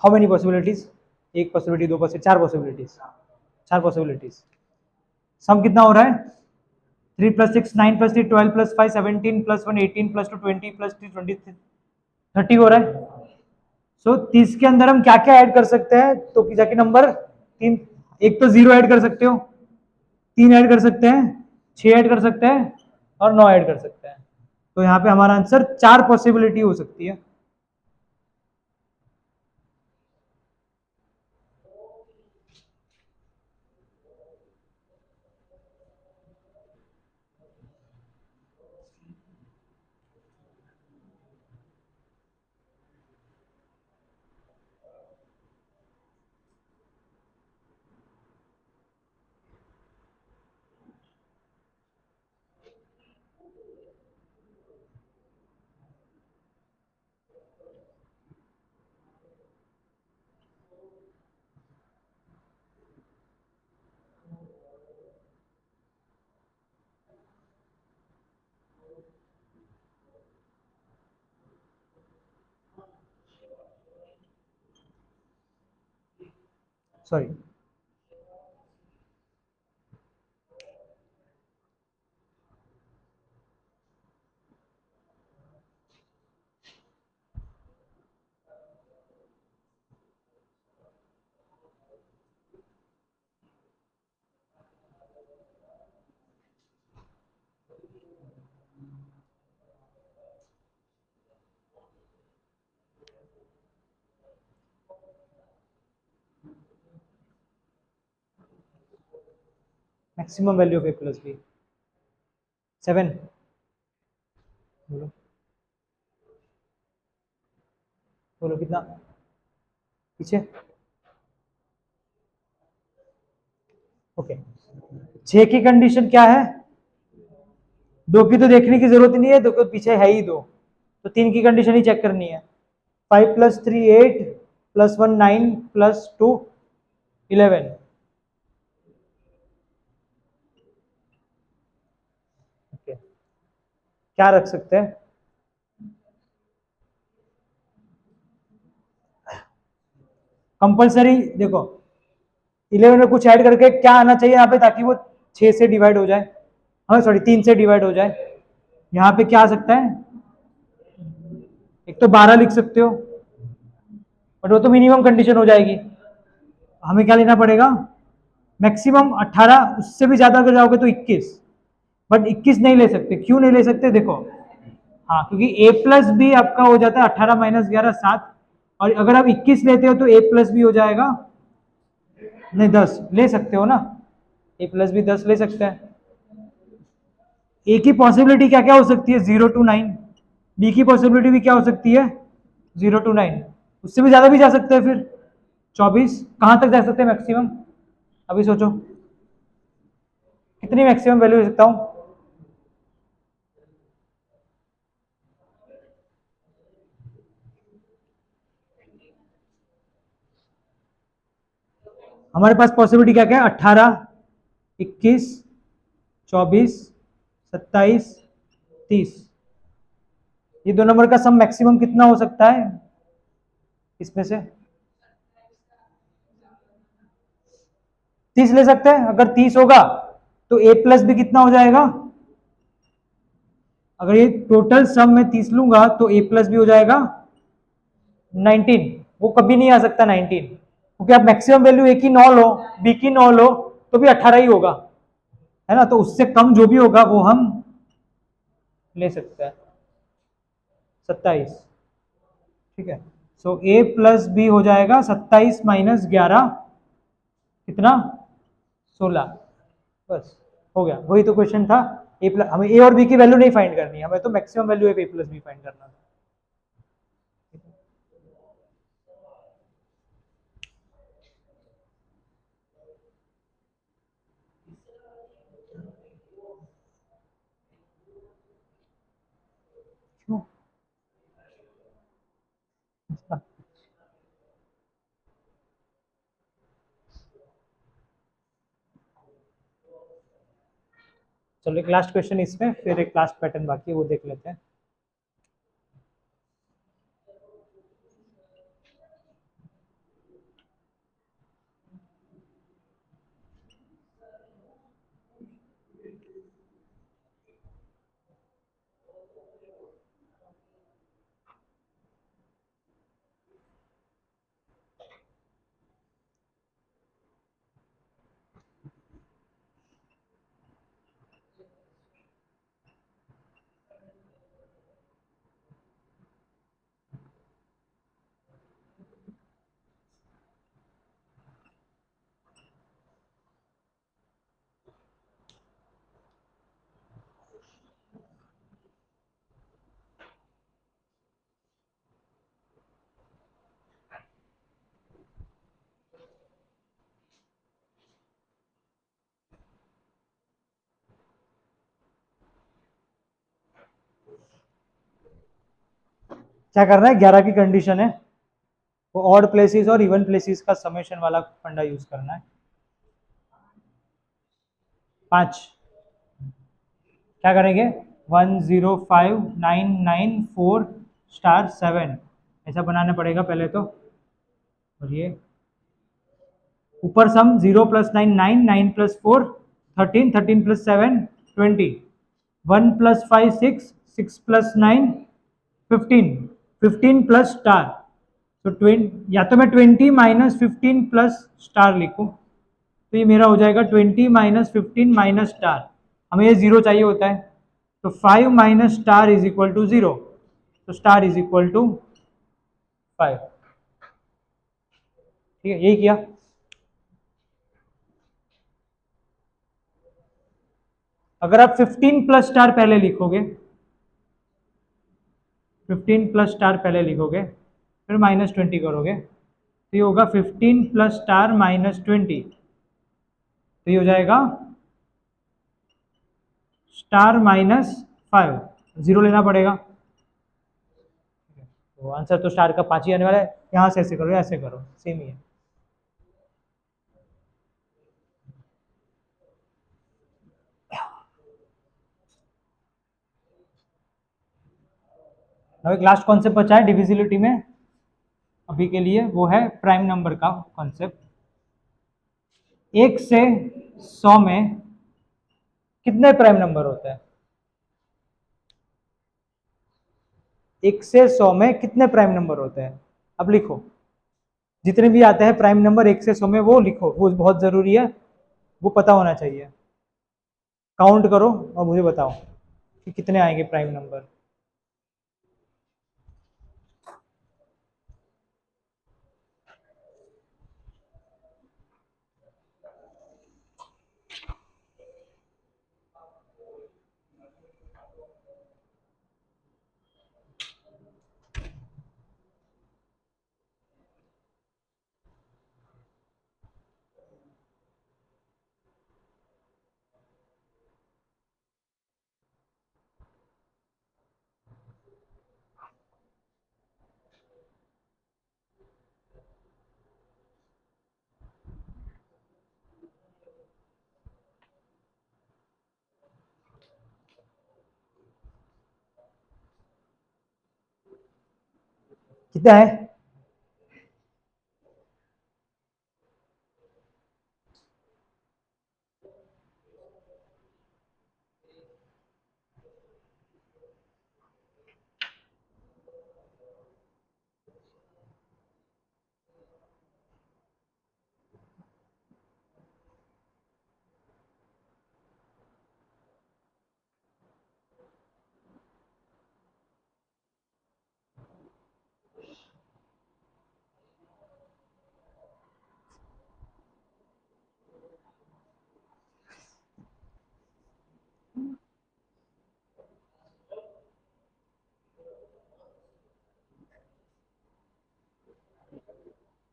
Speaker 1: How many possibilities? एक पॉसिबिलिटी, दो पॉसिबिलिटी, चार पॉसिबिलिटीज। चार पॉसिबिलिटीज। सम कितना हो रहा है? 3 + 6 9 + 3 12 + 5 17 + 1 18 + 2 20 + 3 23 30 हो रहा है। सो 30 के अंदर हम क्या क्या ऐड कर सकते हैं? तो कि जाके नंबर 3, एक तो 0 ऐड कर सकते हो, 3 ऐड कर सकते हैं, 6 ऐड कर सकते हैं और 9 ऐड कर सकते हैं। तो यहाँ पे हमारा आंसर 4 पॉसिबिलिटी हो सकती है। Sorry, maximum value of a + b 7। बोलो बोलो कितना पीछे? ओके, 6 की कंडीशन क्या है? 2 की तो देखने की जरूरत ही नहीं है, 2 के पीछे है ही 2, तो 3 की कंडीशन ही चेक करनी है। 5 + 3 8 + 1 9 + 2 11। ओके, क्या रख सकते हैं? कंपलसरी देखो, 11 में कुछ ऐड करके क्या आना चाहिए यहाँ पे ताकि वो 6 से डिवाइड हो जाए, हाँ सॉरी 3 से डिवाइड हो जाए। यहाँ पे क्या आ सकता है? एक तो 12 लिख सकते हो, बट वो तो मिनिमम कंडीशन हो जाएगी। हमें क्या लेना पड़ेगा? मैक्सिमम 18, उससे भी ज्यादा अगर जाओगे तो 21। बट 21 नहीं ले सकते, क्यों नहीं ले सकते देखो, हाँ क्योंकि a + b आपका हो जाता है 18 - 11 7, और अगर आप 21 लेते हो तो a + b हो जाएगा, नहीं 10 ले सकते हो ना, a + b 10 ले सकते हैं। ए की पॉसिबिलिटी क्या क्या हो सकती है, 0 to 9। बी की पॉसिबिलिटी भी क्या हो सकती है, 0 to 9। उससे भी ज्यादा भी जा सकते हैं फिर 24। कहां तक जा सकते हैं मैक्सिमम, अभी सोचो कितनी मैक्सिमम वैल्यू ले सकता हूं। हमारे पास पॉसिबिलिटी क्या क्या है, 18, 21, 24, 27, 30। ये दो नंबर का सम मैक्सिमम कितना हो सकता है इसमें से, 30 ले सकते हैं। अगर 30 होगा तो ए प्लस भी कितना हो जाएगा, अगर ये टोटल सम में 30 लूंगा तो ए प्लस भी हो जाएगा 19। वो कभी नहीं आ सकता 19, क्योंकि आप मैक्सिमम वैल्यू ए की 9 लो, बी की 9 लो तो भी 18 ही होगा, है ना। तो उससे कम जो भी होगा वो हम ले सकते हैं 27। ठीक है, सो ए प्लस बी हो जाएगा 27 माइनस 11 कितना, 16। बस हो गया, वही तो क्वेश्चन था। ए प्लस, हमें ए और बी की वैल्यू नहीं फाइंड करनी है, हमें तो मैक्सिमम वैल्यू ए प्लस बी फाइंड करना है। क्यों? चलो एक लास्ट क्वेश्चन इसमें, फिर एक लास्ट पैटर्न बाकी है वो देख लेते हैं। क्या करना है, 11 की कंडीशन है, वो ऑड प्लेसेस और इवन प्लेसेस का समेशन वाला फंडा यूज करना है। 5 क्या करेंगे, 105,994 ऐसा बनाना पड़ेगा पहले तो। और ये ऊपर सम 0 + 9 9 + 4 13 13 + 7 20 1 + 5 6 6 + 9 15 15 प्लस स्टार। तो 20, या तो मैं 20 माइनस 15 प्लस स्टार लिखूं, तो ये मेरा हो जाएगा 20 माइनस 15 माइनस स्टार। हमें ये जीरो चाहिए होता है, तो 5 minus star is equal to 0, तो स्टार इज इक्वल टू 5। ठीक है, यही किया। अगर आप 15 प्लस स्टार पहले लिखोगे, 15 प्लस स्टार पहले लिखोगे फिर -20 करोगे, तो ये होगा 15 प्लस स्टार -20, तो ये हो जाएगा स्टार -5, जीरो लेना पड़ेगा। तो आंसर तो स्टार का 5 ही आने वाला है। यहाँ से ऐसे करो, ऐसे करो, सेम ही है। अब एक लास्ट कॉन्सेप्ट बचा है डिविजिबिलिटी में अभी के लिए, वो है प्राइम नंबर का कॉन्सेप्ट। 1 से 100 में कितने प्राइम नंबर होते हैं, 1 से 100 में कितने प्राइम नंबर होते हैं। अब लिखो, जितने भी आते हैं प्राइम नंबर 1 से 100 में वो लिखो, वो बहुत जरूरी है, वो पता होना चाहिए। काउंट करो और मुझे बताओ कि कितने आएंगे प्राइम नंबर। कितना है?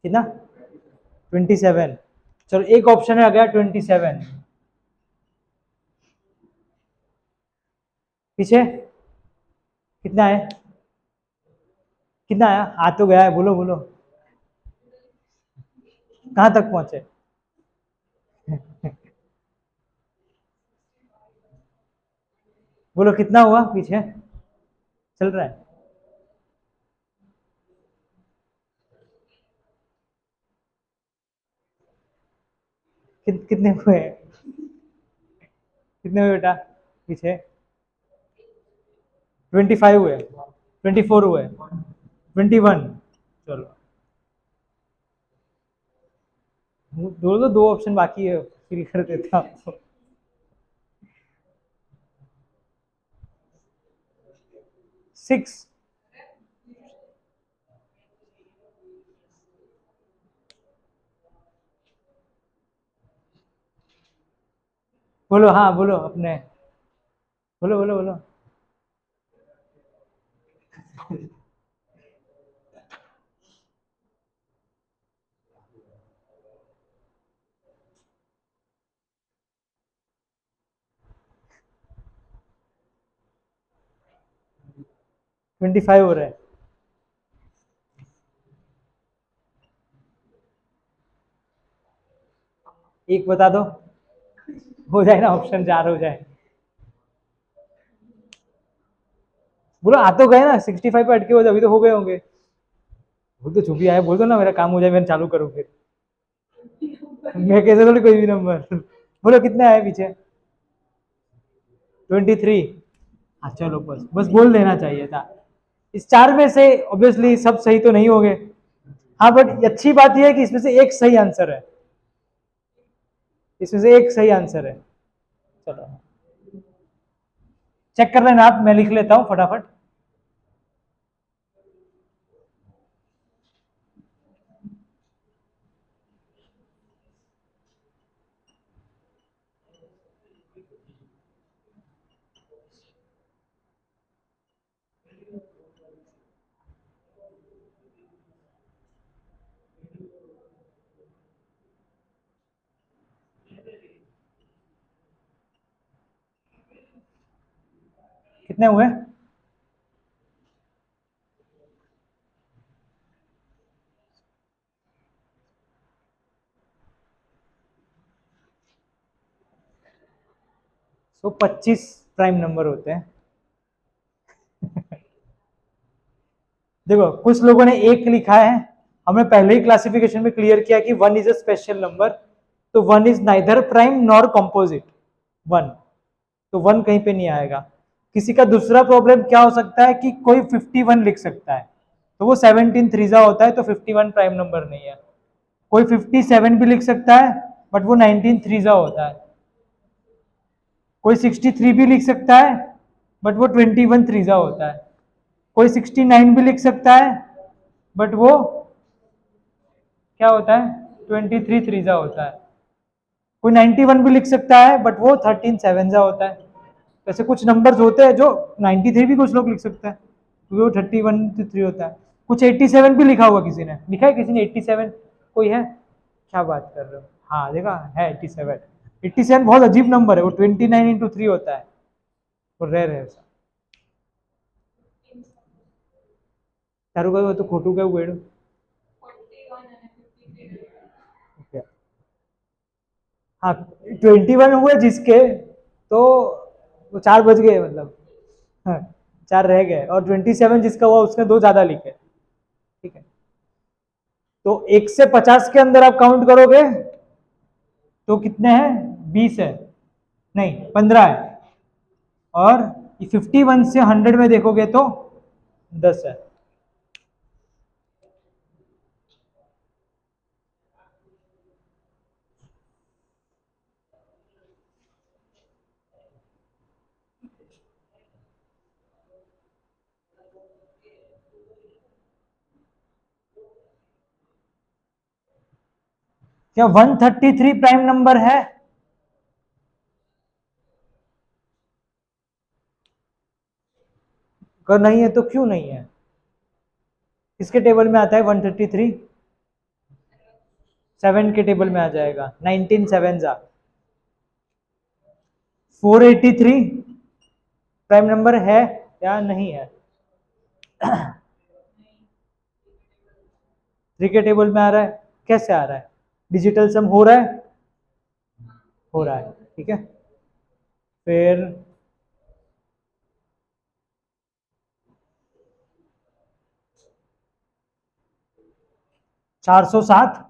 Speaker 1: कितना? 27। चलो एक ऑप्शन है आ गया 27। पीछे कितना है? कितना आया? आ तो गया है, बोलो बोलो। कहाँ तक पहुंचे? बोलो कितना हुआ पीछे? चल रहा है? कितने हुए? कितने हुए बेटा पीछे? 25 हुए, 24 हुए, 21। चलो दो ऑप्शन बाकी है, फिल कर देता हूँ। 6। बोलो, हाँ बोलो अपने, बोलो बोलो बोलो। 25 हो रहा है। एक बता दो, हो जाए ना, ऑप्शन 4 हो जाए। बोलो आ तो गए ना, 65 पे अटके हो, अभी तो हो गए होंगे। वो तो छुपी आया, बोल दो ना, मेरा काम हो जाए, मैं चालू करूँ फिर। मैं कैसे थोड़ी कोई भी नंबर। बोलो कितने आए पीछे? 23। हाँ चलो, बस बस बोल देना चाहिए था। इस 4 में से ऑब्वियसली सब सही तो नहीं होंगे। हाँ बट अच्छी बात यह है कि इसमें से एक सही आंसर है, इसमें से एक सही आंसर है। चलो चेक कर लेना आप, मैं लिख लेता हूँ फटाफट। कितने हुए? 125 प्राइम नंबर होते हैं। देखो कुछ लोगों ने एक लिखा है, हमने पहले ही क्लासिफिकेशन में क्लियर किया कि 1 इज अ स्पेशल नंबर, तो 1 is neither prime nor composite. 1, तो 1 कहीं पे नहीं आएगा। किसी का दूसरा प्रॉब्लम क्या हो सकता है कि कोई 51 लिख सकता है, तो वो 17 थ्रीजा होता है, तो 51 प्राइम नंबर नहीं है। कोई 57 भी लिख सकता है, बट वो 19 थ्रीजा होता है। कोई 63 भी लिख सकता है, बट वो 21 थ्रीजा होता है। कोई 69 भी लिख सकता है, बट वो क्या होता है, 23 थ्रीजा होता है। कोई 91 भी लिख सकता है, बट वो 13 सेवनजा होता है। वैसे कुछ नंबर्स होते हैं जो 93 भी कुछ लोग लिख सकते हैं, क्योंकि वो 31 से 3 होता है। कुछ 87 भी लिखा हुआ, किसी ने लिखा है, किसी ने 87 कोई है? क्या बात कर रहे हो? हाँ देखा है 87। 87 बहुत अजीब नंबर है, वो 29 इंटू 3 होता है, वो रेयर है ऐसा। तारू का तो खोटू का वेड़। हाँ 21 हुए जिसके, तो वो 4 बज गए मतलब। हाँ, 4 रह गए, और 27 जिसका हुआ उसने 2 ज्यादा लिखे। ठीक है, तो 1 से 50 के अंदर आप काउंट करोगे तो कितने हैं, 20 है, नहीं 15 है, और 51 से 100 में देखोगे तो 10 है। क्या 133 प्राइम नंबर है? अगर नहीं है तो क्यों नहीं है? किसके टेबल में आता है 133? 7 के टेबल में आ जाएगा, 19 7 जा 483 प्राइम नंबर है या नहीं है? 3 के टेबल में आ रहा है, कैसे आ रहा है? डिजिटल सम हो रहा है, हो रहा है, ठीक है। फिर 407,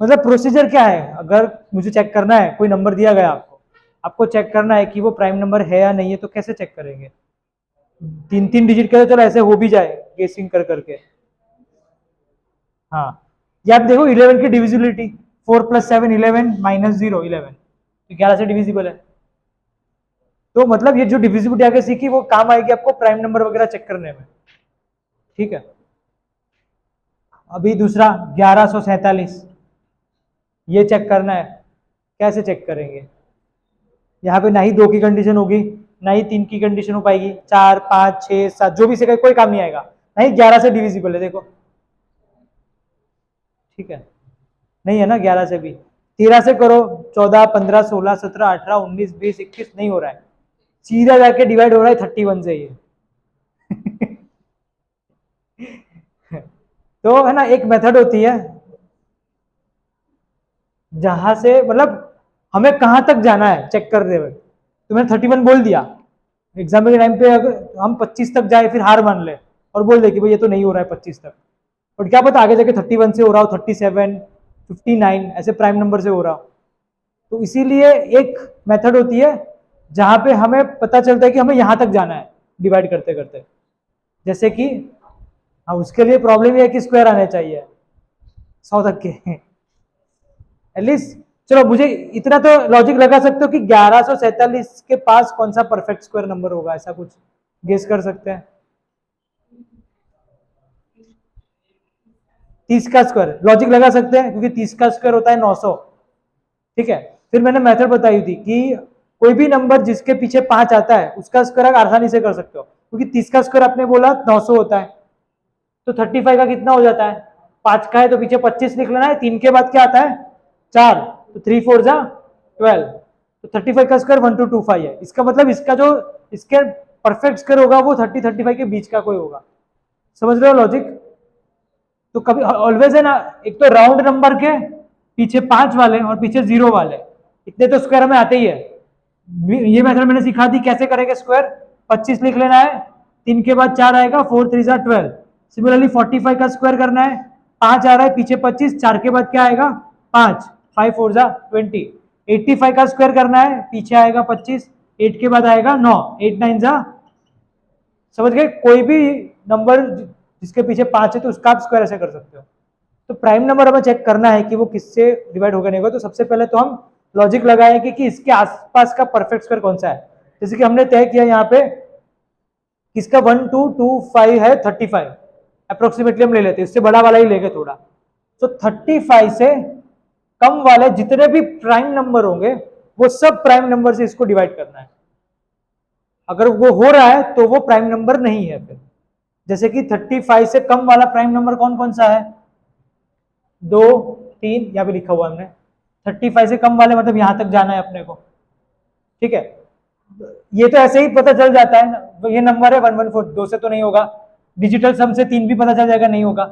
Speaker 1: मतलब प्रोसीजर क्या है, अगर मुझे चेक करना है, कोई नंबर दिया गया आपको, आपको चेक करना है कि वो प्राइम नंबर है या नहीं है, तो कैसे चेक करेंगे? 3 3 डिजिट का तो चलो ऐसे हो भी जाए गेसिंग कर करके। हाँ, ये आप देखो 11 की डिविजिबिलिटी, 4 + 7 11 - 0 11, तो 11 से डिविजिबल है। तो मतलब ये जो डिविजिबिलिटी आगे सीखी वो काम आएगी आपको प्राइम नंबर वगैरह चेक करने में, ठीक है। अभी दूसरा 1147, ये चेक करना है, कैसे चेक करेंगे? यहाँ पे ना ही 2 की कंडीशन होगी, ना ही 3 की कंडीशन हो पाएगी, 4 5 6 7 जो भी से कोई काम नहीं आएगा, नहीं 11 से डिविजिबल है, देखो, ठीक है, नहीं है ना 11 से भी। 13 से करो, 14 15 16 17 18 19 20 21, नहीं हो रहा है, सीधा जाके डिवाइड हो रहा है 31 से ये। तो है ना, एक मेथड होती है जहां से मतलब हमें कहां तक जाना है चेक करते हुए। तो मैंने 31 बोल दिया, एग्जाम के टाइम पे अगर हम 25 तक जाए फिर हार मान ले और बोल दे कि भाई ये तो नहीं हो रहा है 25 तक, और क्या पता आगे जाके 31 से हो रहा हो, 37 59 ऐसे प्राइम नंबर से हो रहा हो। तो इसीलिए एक मेथड होती है जहां पे हमें पता चलता है कि हमें यहां तक जाना है डिवाइड करते करते, जैसे कि हाँ, उसके लिए प्रॉब्लम ये है कि स्क्वायर आने चाहिए 100 तक के एटलीस्ट। चलो मुझे इतना तो लॉजिक लगा सकते हो कि 1147 के पास कौन सा परफेक्ट स्क्वायर नंबर होगा, ऐसा कुछ गेस कर सकते हैं? 30 का स्क्वायर लॉजिक लगा सकते हैं, क्योंकि 30 का स्क्वायर होता है 900, ठीक है। फिर मैंने मेथड बताई थी कि कोई भी नंबर जिसके पीछे 5 आता है उसका स्क्वायर आसानी से कर सकते हो, क्योंकि 30 का स्क्वायर आपने बोला 900 होता है, तो 35 का कितना हो जाता है, 5 का है तो पीछे 25 लिख लेना है, 3 के बाद क्या आता है 4, तो 3 4 जा 12, तो 35 का स्क्वायर 1225 है। इसका मतलब इसका जो इसके परफेक्ट स्क्वायर होगा वो 30 35 के बीच का कोई होगा, समझ रहे हो लॉजिक? तो कभी ऑलवेज है ना, एक तो राउंड नंबर के पीछे 5 वाले और पीछे 0 वाले, इतने तो स्क्वायर में आते ही है। ये मेथड मैंने सिखा दी कैसे करेंगे स्क्वायर। 25 लिख लेना है, 3 के बाद 4 आएगा, 4 3 12। सिमिलरली 45 का स्क्वायर करना है, 5 आ रहा है पीछे 25, 4 के बाद क्या आएगा 5, 5 4 20। 85 का स्क्वायर करना है, पीछे आएगा 25, 8 के बाद आएगा 9, 8 9 समझ गए? कोई भी नंबर जिसके पीछे 5 है तो उसका आप स्क्वायर ऐसे कर सकते हो। तो प्राइम नंबर हमें चेक करना है कि वो किससे डिवाइड होगा नहीं होगा, तो सबसे पहले तो हम लॉजिक लगाएंगे कि इसके आसपास का परफेक्ट स्क्वायर कौन सा है। जैसे कि हमने तय किया यहाँ पे किसका 1 2 2 5 है 35, अप्रोक्सीमेटली हम ले लेते हैं, इससे बड़ा वाला ही लेंगे थोड़ा। तो 35 से कम वाले जितने भी प्राइम नंबर होंगे वो सब प्राइम नंबर से इसको डिवाइड करना है। अगर वो हो रहा है तो वो प्राइम नंबर नहीं है फिर। जैसे कि 35 से कम वाला प्राइम नंबर कौन कौन सा है, 2 3 यहाँ पे लिखा हुआ हमने। 35 से कम वाले मतलब यहां तक जाना है अपने को, ठीक है। ये तो ऐसे ही पता चल जाता है ना, ये नंबर है 114, 2 से तो नहीं होगा, डिजिटल सम से 3 भी पता चल जाएगा नहीं होगा,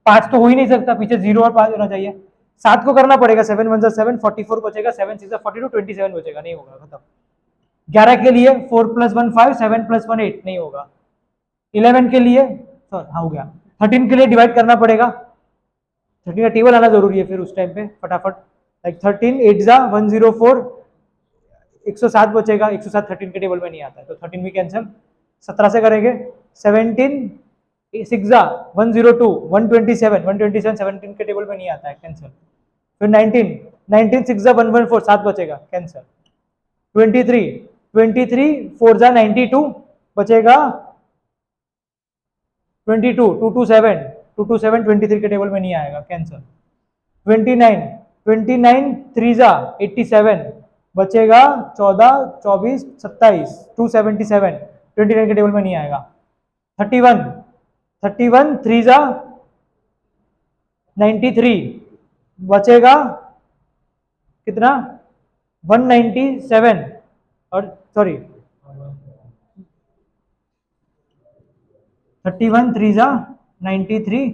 Speaker 1: 5 तो हो ही नहीं सकता, पीछे 0 और 5 होना चाहिए। 7 को करना पड़ेगा, 7 1 7 44 बचेगा, 7 6 42 27 बचेगा, नहीं होगा खत्म। 11 के लिए 4 + 1 5, 7 + 1 8, नहीं होगा। 11 के लिए हाँ हो गया। 13 के लिए डिवाइड करना पड़ेगा, 13 का टेबल आना जरूरी है फिर उस टाइम पे फटाफट। लाइक 13 8 जा 104, 107 बचेगा, 107 13 के टेबल में नहीं आता है तो 13 भी कैंसिल। 17 से करेंगे, 17 6 जा 102, 127, 127 17 के टेबल में नहीं आता है, कैंसिल। फिर 19 19 6 जा 114, 7 बचेगा, कैंसिल। 23 23 4 जा 92 बचेगा, 22 227 227 23 के टेबल में नहीं आएगा, कैंसिल। 29 29 3 जा 87 बचेगा, 14 24 27 277 29 के टेबल में नहीं आएगा। 31 31 3 जा 93 बचेगा कितना, 197, और सॉरी 31 3 जा 93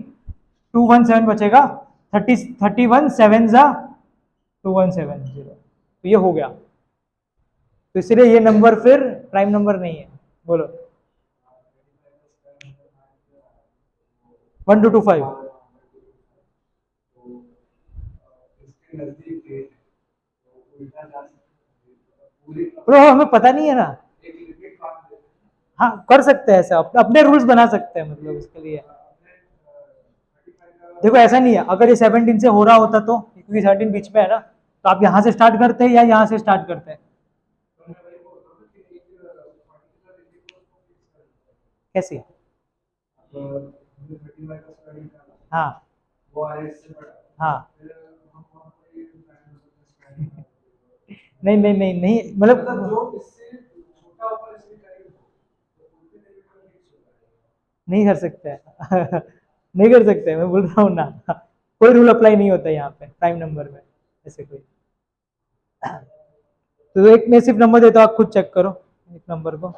Speaker 1: 217 बचेगा, 31 7 जा 2170, तो ये हो गया। तो इसलिए ये नंबर फिर प्राइम नंबर नहीं है। बोलो 1 2 2 5। ब्रो हमें पता नहीं है ना। हाँ कर सकते हैं ऐसा, अपने रूल्स बना सकते हैं, मतलब इसके लिए देखो ऐसा नहीं है, अगर ये 17 से हो रहा होता तो, क्योंकि 17 बीच में है ना, तो आप यहाँ से स्टार्ट करते हैं या यहाँ से स्टार्ट करते हैं? कैसी? हाँ हाँ नहीं नहीं नहीं नहीं, मतलब नहीं कर सकते हैं नहीं कर सकते, मैं बोल रहा हूँ ना कोई रूल अप्लाई नहीं होता है यहाँ पे प्राइम नंबर में, ऐसे कोई। तो एक मैं सिर्फ नंबर देता हूँ, आप खुद चेक करो एक नंबर को।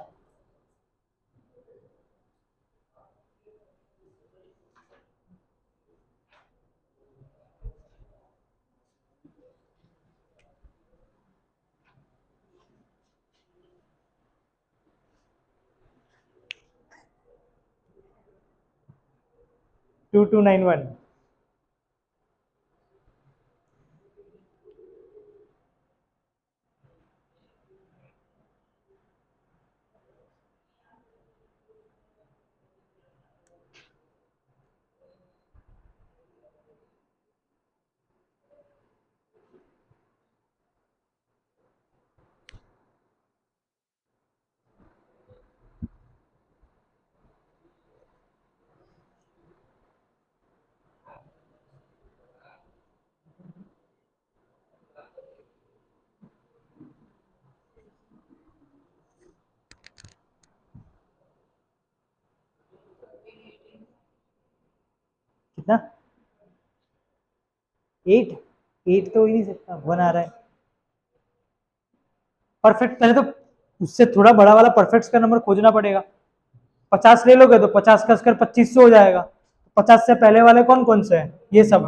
Speaker 1: 2291। कितना? 8? 8 तो हो ही नहीं सकता, 1 आ रहा है परफेक्ट। पहले तो उससे थोड़ा बड़ा वाला परफेक्ट का नंबर खोजना पड़ेगा। 50 ले लोगे तो 50 का स्क्वायर 2500 हो जाएगा। 50 से पहले वाले कौन कौन से हैं, ये सब।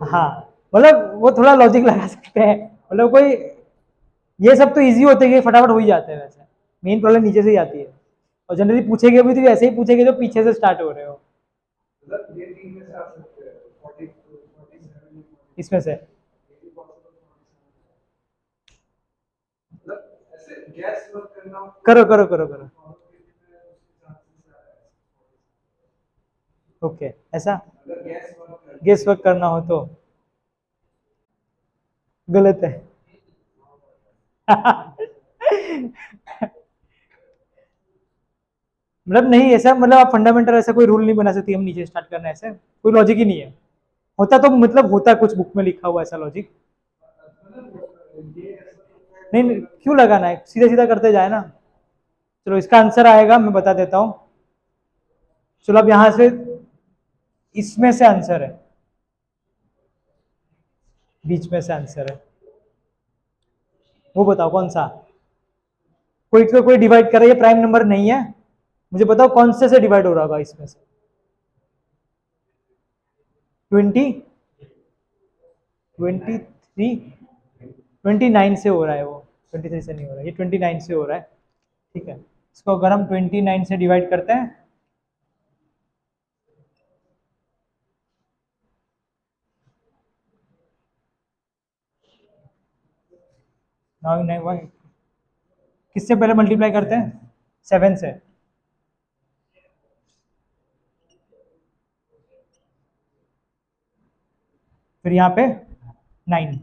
Speaker 1: हाँ मतलब वो थोड़ा लॉजिक लगा सकते हैं, मतलब कोई, ये सब तो इजी होते हैं, फटाफट हो ही जाते हैं वैसे। मेन प्रॉब्लम नीचे से ही आती है, और जनरली पूछेगे भी तो ऐसे ही पूछेगे जो पीछे से स्टार्ट हो रहे हो। इसमें से करो करो करो करो। ओके ऐसा गेस वर्क करना हो तो गलत है मतलब नहीं ऐसा, मतलब आप फंडामेंटल ऐसा कोई रूल नहीं बना सकती हम नीचे स्टार्ट करना, ऐसे कोई लॉजिक ही नहीं है। होता तो मतलब होता कुछ बुक में लिखा हुआ ऐसा लॉजिक। नहीं नहीं क्यों लगाना है, सीधा सीधा करते जाए ना। चलो इसका आंसर आएगा, मैं बता देता हूँ। चलो अब यहां से इसमें से आंसर है, बीच में से आंसर है, वो बताओ कौन सा। कोई तो कोई डिवाइड करे, ये प्राइम नंबर नहीं है, मुझे बताओ कौन से डिवाइड हो रहा होगा इसमें से? 20, 23, 29 से हो रहा है वो, 23 से नहीं हो रहा है, ये 29 से हो रहा है। ठीक है, इसको अगर हम 29 से डिवाइड करते हैं, किससे पहले मल्टीप्लाई करते हैं? 7 से। फिर यहाँ पे 9।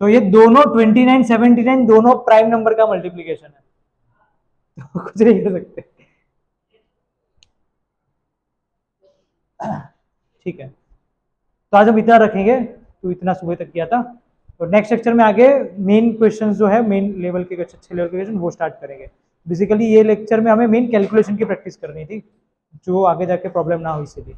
Speaker 1: तो ये दोनों 29 79 दोनों प्राइम नंबर का मल्टीप्लीकेशन है। तो कुछ नहीं कर सकते। ठीक है, तो आज हम इतना रखेंगे, तो इतना सुबह तक किया था। तो नेक्स्ट लेक्चर में आगे मेन क्वेश्चन जो है, मेन लेवल के अच्छे लेवल के क्वेश्चन वो स्टार्ट करेंगे। बेसिकली ये लेक्चर में हमें मेन कैलकुलेशन की प्रैक्टिस करनी थी, जो आगे जाके प्रॉब्लम ना हो इसीलिए।